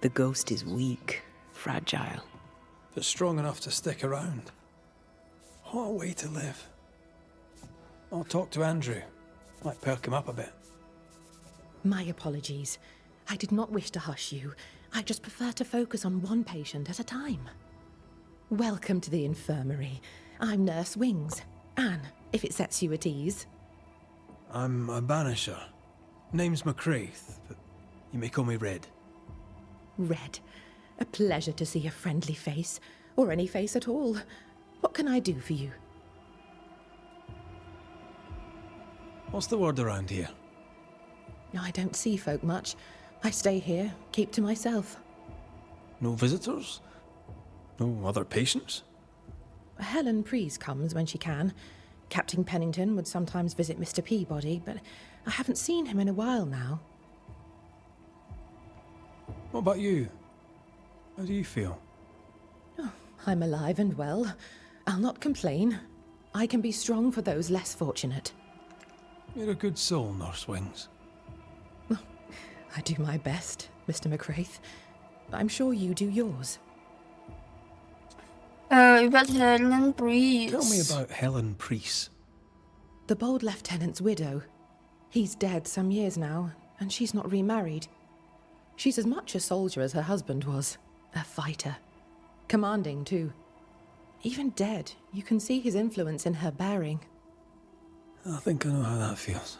The ghost is weak, fragile. But strong enough to stick around. What a way to live. I'll talk to Andrew. Might perk him up a bit. My apologies. I did not wish to hush you. I just prefer to focus on one patient at a time. Welcome to the infirmary. I'm Nurse Wings. Anne, if it sets you at ease. I'm a banisher. Name's McCraith, but you may call me Red. Red. A pleasure to see a friendly face, or any face at all. What can I do for you? What's the word around here? I don't see folk much. I stay here, keep to myself. No visitors? No other patients? Helen Preece comes when she can. Captain Pennington would sometimes visit Mr. Peabody, but I haven't seen him in a while now. What about you? How do you feel? Oh, I'm alive and well. I'll not complain. I can be strong for those less fortunate. You're a good soul, Nurse Wings. I do my best, Mr. McCraith. I'm sure you do yours. Über Helen Preece. Tell me about Helen Preece. The bold lieutenant's widow. He's dead some years now, and she's not remarried. She's as much a soldier as her husband was. A fighter. Commanding, too. Even dead, you can see his influence in her bearing. I think I know how that feels.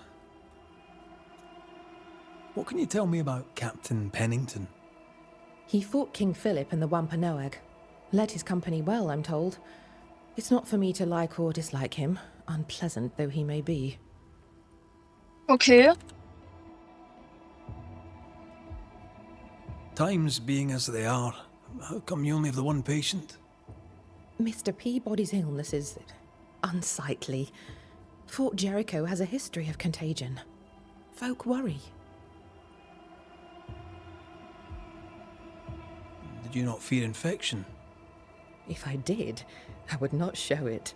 What can you tell me about Captain Pennington? He fought King Philip in the Wampanoag. Led his company well, I'm told. It's not for me to like or dislike him, unpleasant though he may be. Okay. Times being as they are, how come you only have the one patient? Mr. Peabody's illness is unsightly. Fort Jericho has a history of contagion. Folk worry. Did you not fear infection? If I did, I would not show it.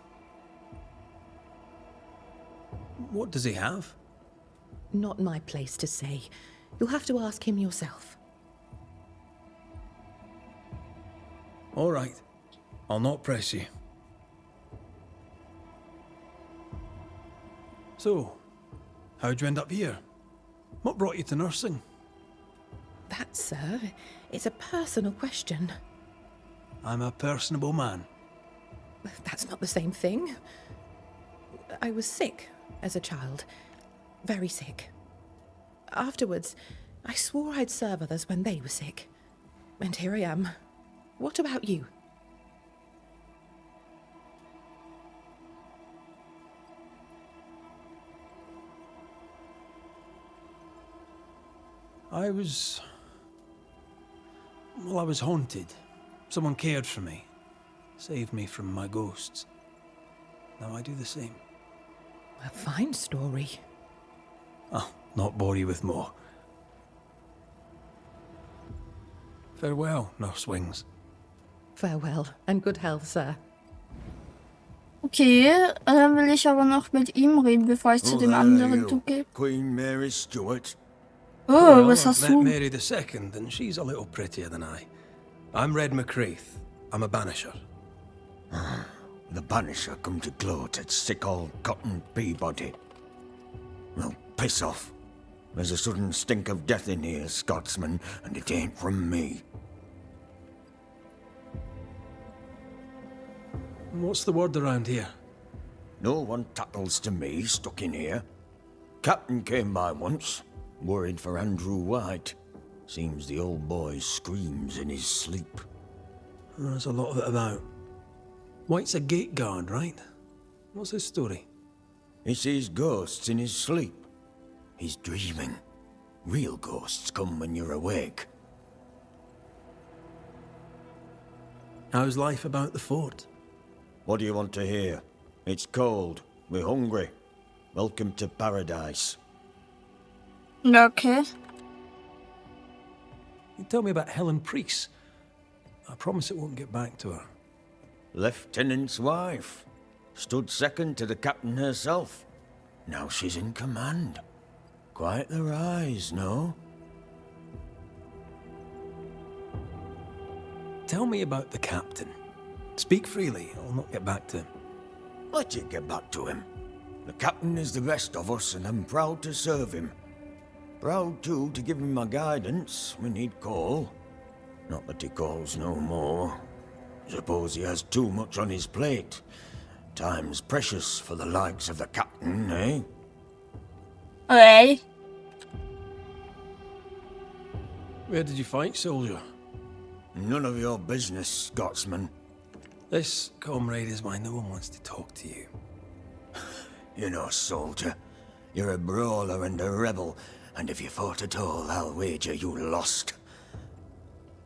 What does he have? Not my place to say. You'll have to ask him yourself. All right. I'll not press you. So, how'd you end up here? What brought you to nursing? That, sir, is a personal question. I'm a personable man. That's not the same thing. I was sick as a child. Very sick. Afterwards, I swore I'd serve others when they were sick. And here I am. What about you? I was haunted. Someone cared for me. Saved me from my ghosts. Now I do the same. A fine story. I'll not bore you with more. Farewell, Nurse Wings. Farewell and good health, sir. Okay, dann will ich aber noch mit ihm reden, bevor ich zu dem anderen gehe. Queen Mary Stuart. Oh, was hast I've du? met Mary II, and she's a little prettier than I. I'm Red McCraith. I'm a banisher. The banisher come to gloat at sick old Cotton Peabody. Well, piss off. There's a sudden stink of death in here, Scotsman, and it ain't from me. What's the word around here? No one tattles to me stuck in here. Captain came by once, worried for Andrew White. Seems the old boy screams in his sleep. There's a lot of it about. White's a gate guard, right? What's his story? He sees ghosts in his sleep. He's dreaming. Real ghosts come when you're awake. How's life about the fort? What do you want to hear? It's cold. We're hungry. Welcome to paradise. Okay. You tell me about Helen Priest. I promise it won't get back to her. Lieutenant's wife. Stood second to the captain herself. Now she's in command. Quite the rise, no? Tell me about the captain. Speak freely, I'll not get back to him. Let you get back to him. The captain is the best of us, and I'm proud to serve him. Proud, too, to give him my guidance when he'd call. Not that he calls no more. Suppose he has too much on his plate. Time's precious for the likes of the captain, eh? Hey. Where did you fight, soldier? None of your business, Scotsman. This, comrade, is why no one wants to talk to you. You know, soldier, you're a brawler and a rebel, and if you fought at all, I'll wager you lost.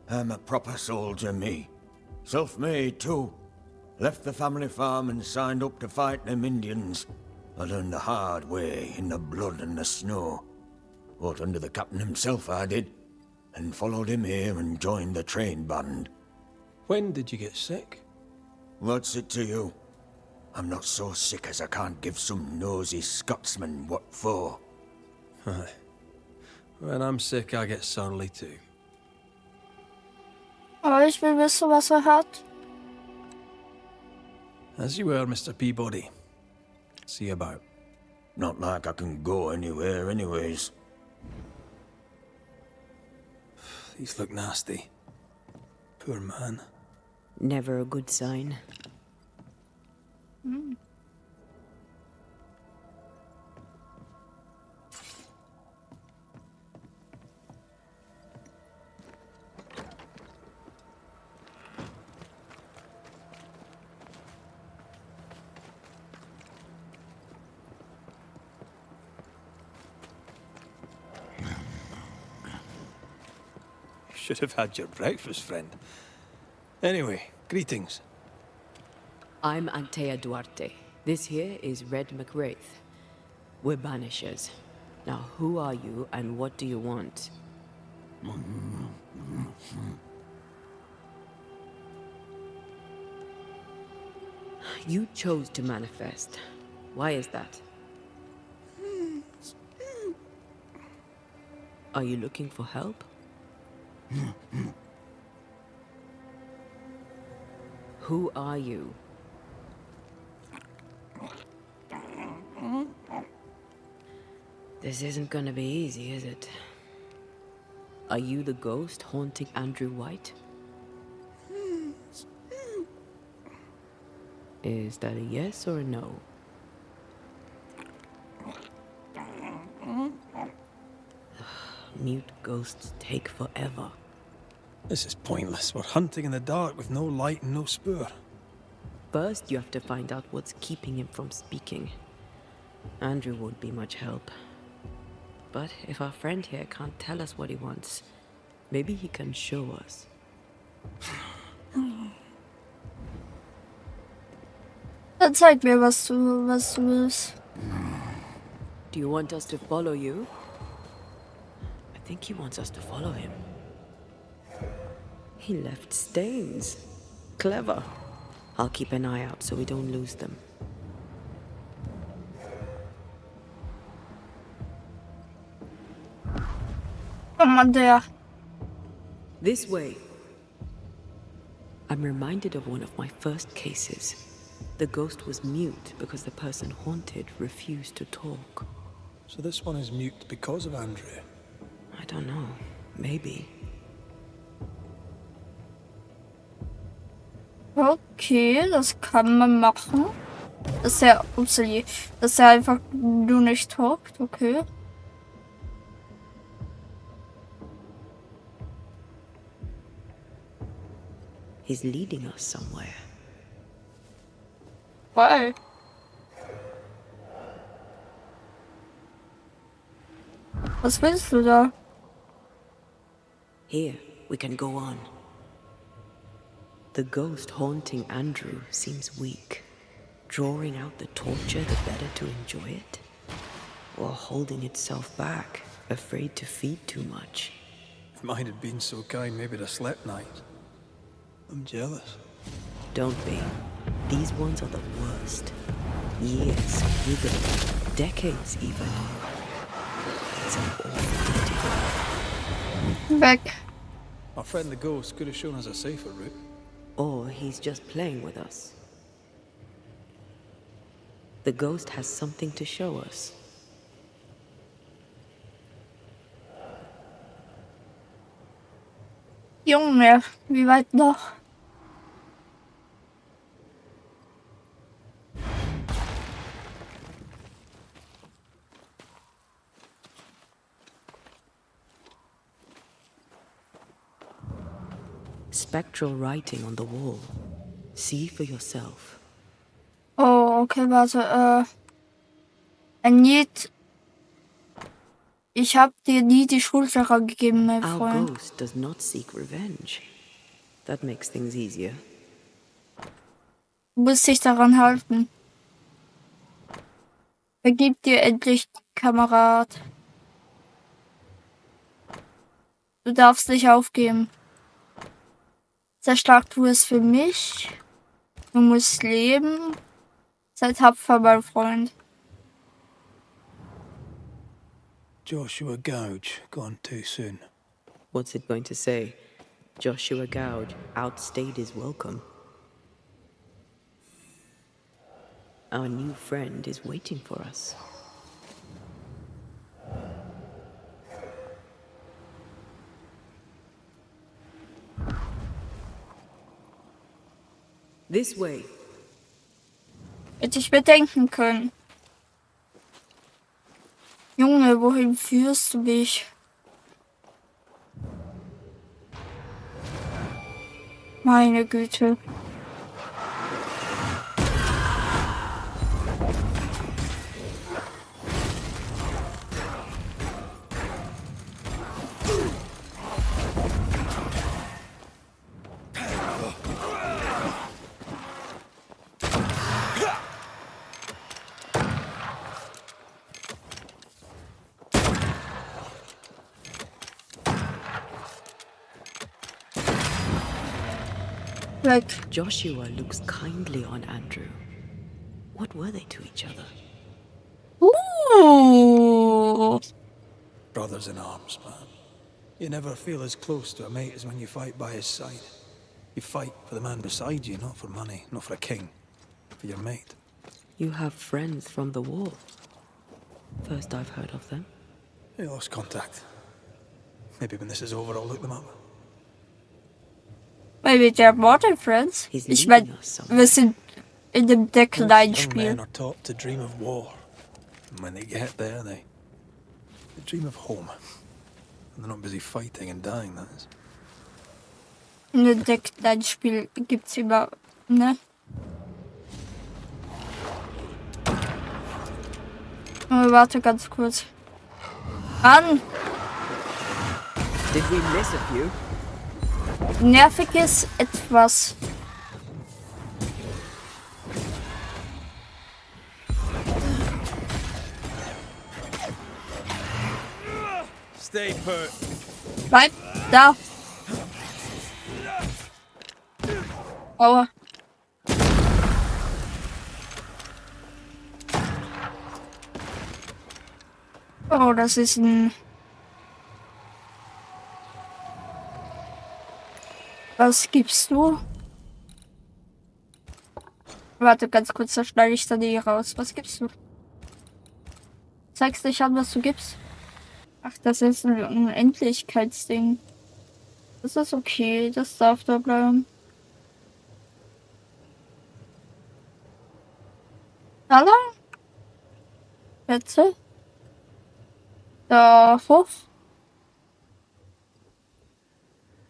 I'm a proper soldier, me. Self-made, too. Left the family farm and signed up to fight them Indians. I learned the hard way, in the blood and the snow. Fought under the captain himself, I did, and followed him here and joined the train band. When did you get sick? What's it to you? I'm not so sick as I can't give some nosy Scotsman what for. Aye. When I'm sick, I get surly too. Aber ich will wissen, was hat. As you were, Mr. Peabody. See you about. Not like I can go anywhere anyways. These look nasty. Poor man. Never a good sign. Should have had your breakfast, friend. Anyway, greetings. I'm Antea Duarte. This here is Red McWraith. We're banishers. Now, who are you and what do you want? You chose to manifest. Why is that? Are you looking for help? Who are you? This isn't gonna be easy, is it? Are you the ghost haunting Andrew White? Is that a yes or a no? Mute ghosts take forever. This is pointless. We're hunting in the dark with no light and no spoor. First, you have to find out what's keeping him from speaking. Andrew won't be much help. But if our friend here can't tell us what he wants, maybe he can show us. Dann zeig mir, was du willst. Do you want us to follow you? I think he wants us to follow him. He left stains. Clever. I'll keep an eye out so we don't lose them. Oh Mann, der. This way. I'm reminded of one of my first cases. The ghost was mute because the person haunted refused to talk. So this one is mute because of Andrew? I don't know. Maybe. Okay, das kann man machen. Dass er, dass er einfach nur nicht talkt, okay. He's leading us somewhere. Weil. Was willst du da? Here, we can go on. The ghost haunting Andrew seems weak. Drawing out the torture the better to enjoy it? Or holding itself back, afraid to feed too much? If mine had been so kind, maybe I'd have slept night. I'm jealous. Don't be. These ones are the worst. Years, withering, decades even. It's an awful duty. Weg. Our friend the ghost could have shown us a safer route. Or he's just playing with us. The ghost has something to show us. Junge, wie weit noch? Spectral writing on the wall. See for yourself. Oh, okay, warte, I need... Ich hab dir nie die Schulsache gegeben, mein Our Freund. ghost does not seek revenge. That makes things easier. Du musst dich daran halten. Vergib dir endlich, Kamerad. Du darfst nicht aufgeben. Zerschlag du es für mich. Du musst leben. Sei tapfer, mein Freund. Joshua Gouge, gone too soon. What's it going to say? Joshua Gouge outstayed his welcome. Our new friend is waiting for us. This way. Hätte ich bedenken können. Junge, wohin führst du mich? Meine Güte. Weg. Joshua looks kindly on Andrew. What were they to each other? Ooh. Brothers in arms, man. You never feel as close to a mate as when you fight by his side. You fight for the man beside you, not for money, not for a king. For your mate. You have friends from the war. First I've heard of them. They lost contact. Maybe when this is over, I'll look them up. Maybe they're modern friends. He's Ich mein, leading us somewhere. wir sind in dem Young Deckline-Spiel. men are taught to dream of war. And when they get there, they dream of home. And they're not busy fighting and dying, that is. In dem Deckline-Spiel gibt's immer, ne? Oh, warte ganz kurz. An! Did we miss a few? Nerviges etwas. Stay put. Bleib da. Aua. Oh, das ist ein... Was gibst du? Warte, ganz kurz, da schneide ich dann hier raus. Was gibst du? Zeigst dich an, was du gibst. Ach, das ist ein Unendlichkeitsding. Das ist okay, das darf da bleiben. Da lang? Bitte? Da hoch?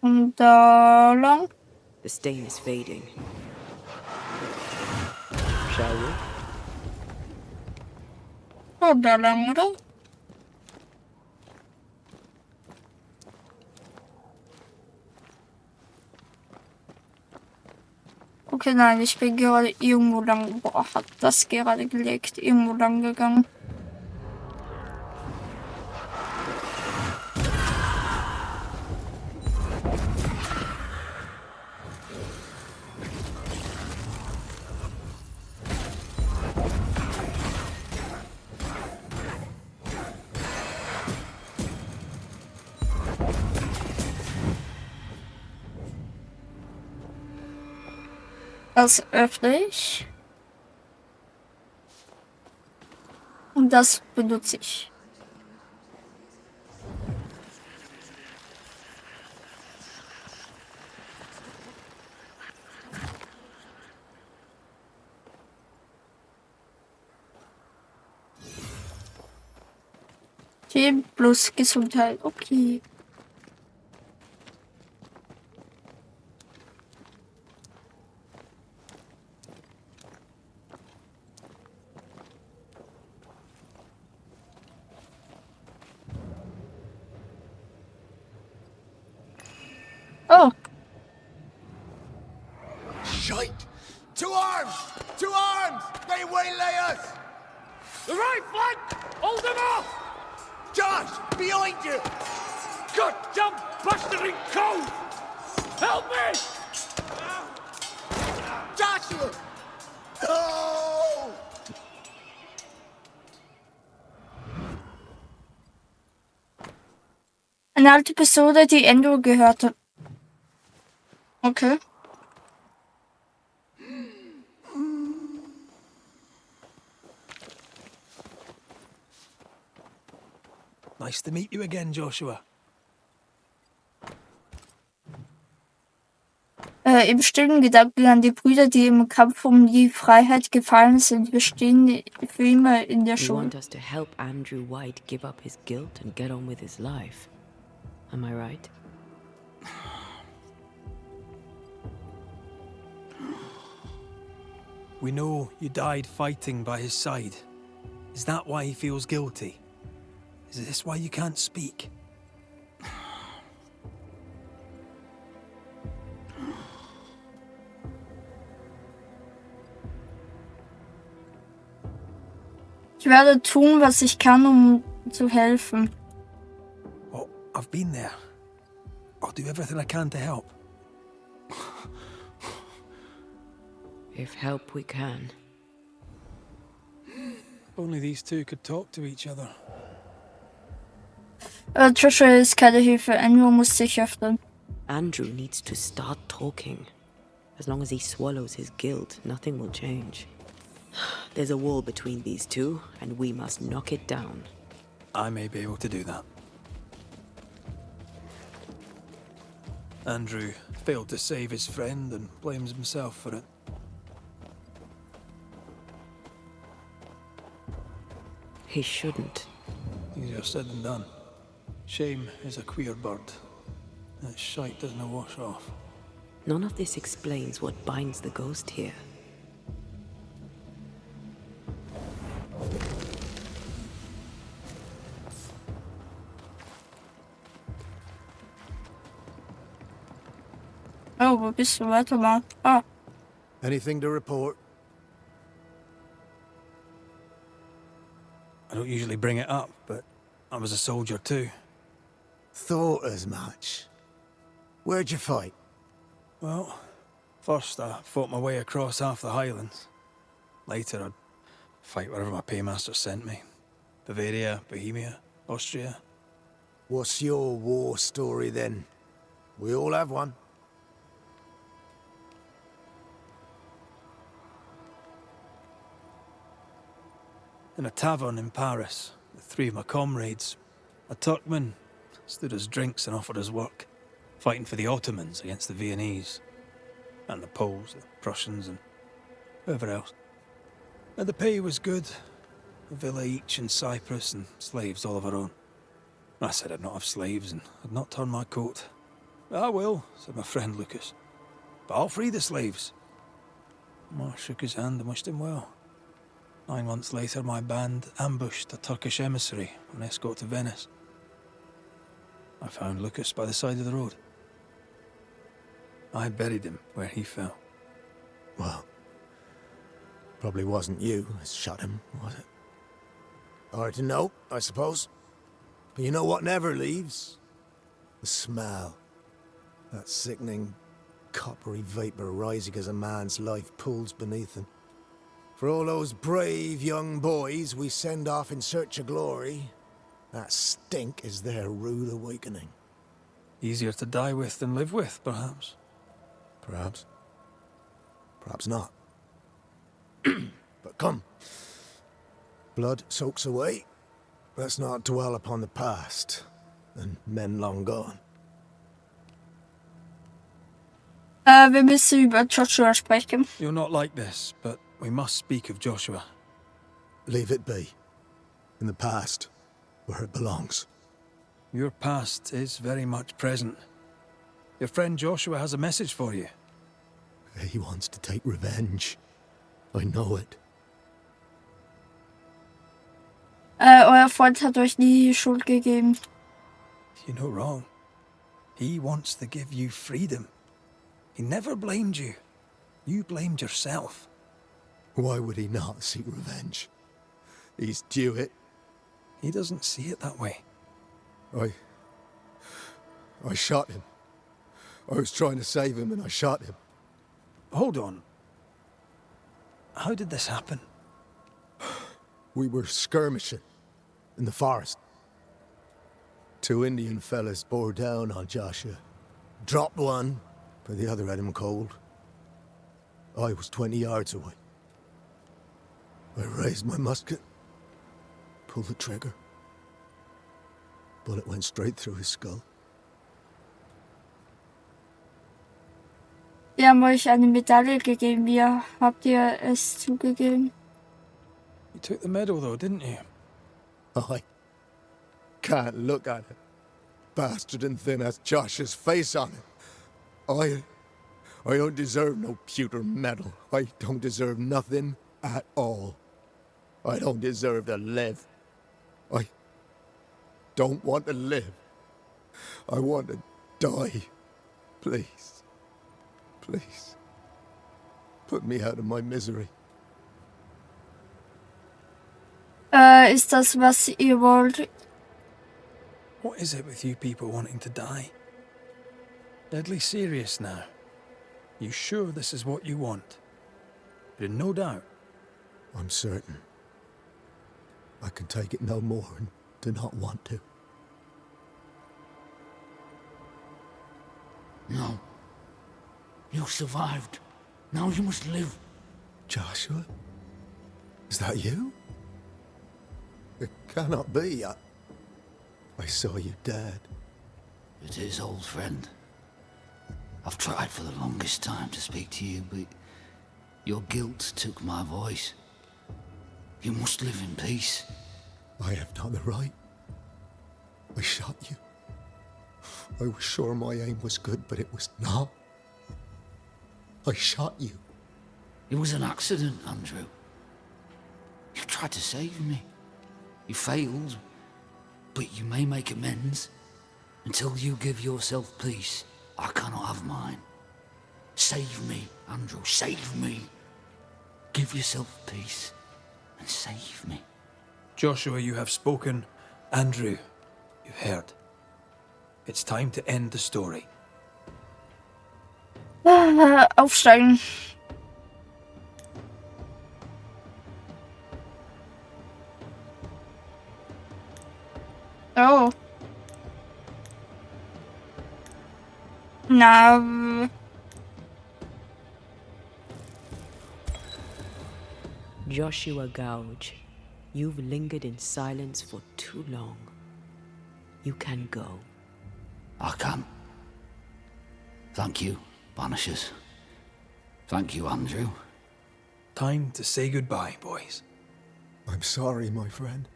Und da lang? The stain is fading. Shall we? Und da lang, oder? Okay, nein, ich bin gerade irgendwo lang. Boah, hat das gerade gelegt. Irgendwo lang gegangen. Das öffne ich. Und das benutze ich. Team plus Gesundheit. Okay. Oh. Shite! To arms! To arms! They waylay us! The right flank! Hold them off! Josh! Behind you! Good jump, bustering cove! Help me! Joshua! No! Eine alte Episode, die Andrew gehörte. Okay. Nice to meet you again, Joshua. Im stillen Gedanken an die Brüder, die im Kampf um die Freiheit gefallen sind, wir stehen für immer in der You Schule. want us to help Andrew White give up his guilt and get on with his life. Am I right? We know you died fighting by his side. Is that why he feels guilty? Is this why you can't speak? Ich werde tun, was ich kann, um zu helfen. Oh, I've been there. I'll do everything I can to help. If help we can. Only these two could talk to each other. Joshua ist keine Hilfe. Andrew muss sich öffnen. Andrew needs to start talking. As long as he swallows his guilt, nothing will change. There's a wall between these two, and we must knock it down. I may be able to do that. Andrew failed to save his friend and blames himself for it. He shouldn't. Easier said than done. Shame is a queer bird. That shite doesn't wash off. None of this explains what binds the ghost here. Oh, wo bist du? Warte mal. Ah. Anything to report? I don't usually bring it up, but I was a soldier too. Thought as much. Where'd you fight? Well, first I fought my way across half the Highlands. Later I'd fight wherever my paymaster sent me. Bavaria, Bohemia, Austria. What's your war story then? We all have one. In a tavern in Paris, with 3 of my comrades, a Turkman stood us drinks and offered us work, fighting for the Ottomans against the Viennese, and the Poles, the Prussians, and whoever else. And the pay was good, a villa each in Cyprus and slaves all of our own. I said I'd not have slaves and I'd not turn my coat. "I will," said my friend Lucas, "but I'll free the slaves." Mark shook his hand and wished him well. 9 months later, my band ambushed a Turkish emissary on escort to Venice. I found Lucas by the side of the road. I buried him where he fell. Well, probably wasn't you that shot him, was it? Hard to know, I suppose. But you know what never leaves? The smell. That sickening, coppery vapor rising as a man's life pulls beneath him. For all those brave young boys we send off in search of glory, that stink is their rude awakening. Easier to die with than live with, perhaps. Perhaps. Perhaps not. But come. Blood soaks away. Let's not dwell upon the past and men long gone. Wir müssen über Joshua sprechen. You're not like this, but we must speak of Joshua. Leave it be. In the past, where it belongs. Your past is very much present. Your friend Joshua has a message for you. He wants to take revenge. I know it. Euer Freund hat euch nie Schuld gegeben. You're no wrong. He wants to give you freedom. He never blamed you. You blamed yourself. Why would he not seek revenge? He's due it. He doesn't see it that way. I shot him. I was trying to save him and I shot him. Hold on. How did this happen? We were skirmishing in the forest. 2 Indian fellas bore down on Joshua. Dropped one, but the other had him cold. I was 20 yards away. I raised my musket, pulled the trigger. Bullet went straight through his skull. Wir haben euch eine Medaille gegeben. Wie habt ihr es zugegeben? You took the medal though, didn't you? I can't look at it. Bastard and thin as Josh's face on it. I don't deserve no pewter medal. I don't deserve nothing at all. I don't deserve to live. I don't want to live. I want to die. Please. Please. Put me out of my misery. Ist das, was ihr wollt? What is it with you people wanting to die? Deadly serious now. You sure this is what you want? You're in no doubt. I'm certain. I can take it no more and do not want to. No. You survived. Now you must live. Joshua? Is that you? It cannot be. I saw you dead. It is, old friend. I've tried for the longest time to speak to you, but your guilt took my voice. You must live in peace. I have not the right. I shot you. I was sure my aim was good, but it was not. I shot you. It was an accident, Andrew. You tried to save me. You failed, but you may make amends. Until you give yourself peace, I cannot have mine. Save me, Andrew, save me. Give yourself peace and save me. Joshua, you have spoken. Andrew, you've heard. It's time to end the story. Aufsteigen. Oh. Na. Joshua Gouge, You've lingered in silence for too long. You can go. I can. Thank you, Banishers. Thank you, Andrew. Time to say goodbye, boys. I'm sorry, my friend.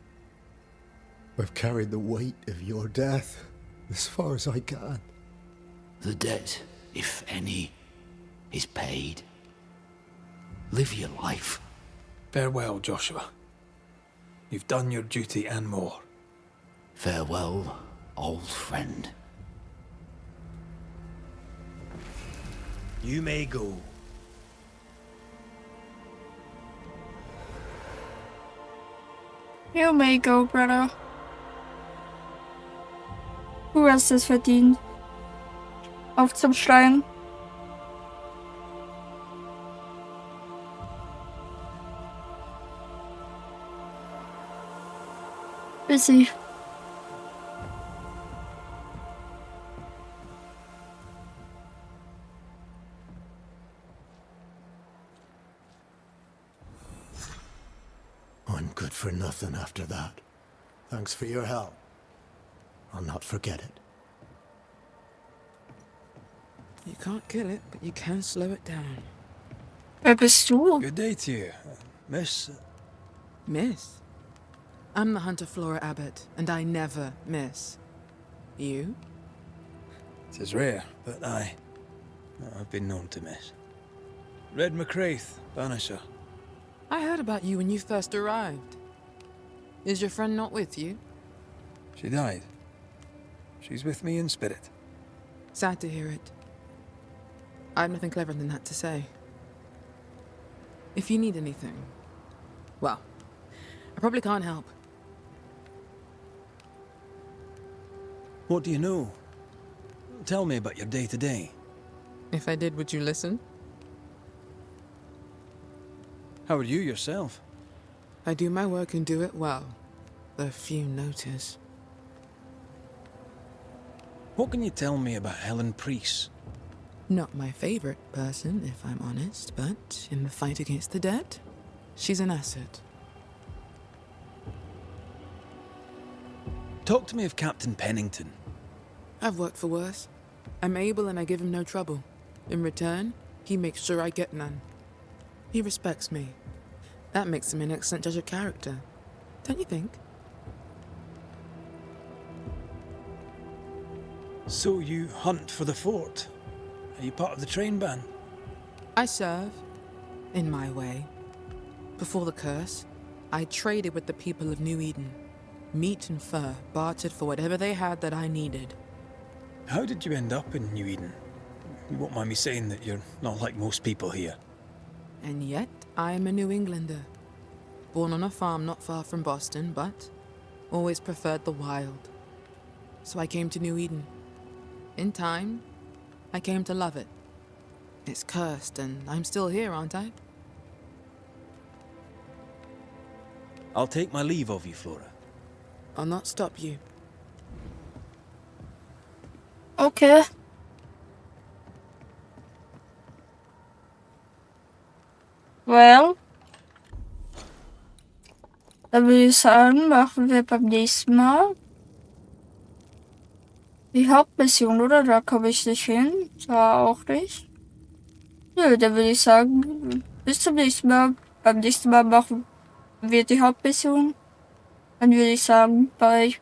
I've carried the weight of your death as far as I can. The debt, if any, is paid. Live your life. Farewell, Joshua. You've done your duty and more. Farewell, old friend. You may go. You may go, brother. Du hast es verdient. Auf zum Stein. Busy. I'm good for nothing after that. Thanks for your help. I'll not forget it. You can't kill it, but you can slow it down. Wer bist du? Good day to you, Miss. Miss? I'm the Hunter Flora Abbott, and I never miss. You? It is rare, but I've been known to miss. Red McCraith, Banisher. I heard about you when you first arrived. Is your friend not with you? She died. She's with me in spirit. Sad to hear it. I have nothing cleverer than that to say. If you need anything, well, I probably can't help. What do you know? Tell me about your day-to-day. If I did, would you listen? How are you yourself? I do my work and do it well. The few notice. What can you tell me about Helen Priest? Not my favorite person, if I'm honest, but in the fight against the dead, she's an asset. Talk to me of Captain Pennington. I've worked for worse. I'm able and I give him no trouble. In return, he makes sure I get none. He respects me. That makes him an excellent judge of character. Don't you think? So you hunt for the fort? Are you part of the train band? I serve, in my way. Before the curse, I traded with the people of New Eden. Meat and fur, bartered for whatever they had that I needed. How did you end up in New Eden? You won't mind me saying that you're not like most people here. And yet, I am a New Englander. Born on a farm not far from Boston, but always preferred the wild. So I came to New Eden. In time, I came to love it. It's cursed, and I'm still here, aren't I? I'll take my leave of you, Flora. I'll not stop you. Okay. Well. Dann würde ich sagen, machen wir beim nächsten Mal die Hauptmission, oder? Da komme ich nicht hin. Da auch nicht. Nö, dann würde ich sagen, bis zum nächsten Mal. Beim nächsten Mal machen wir die Hauptmission. Dann würde ich sagen, bye.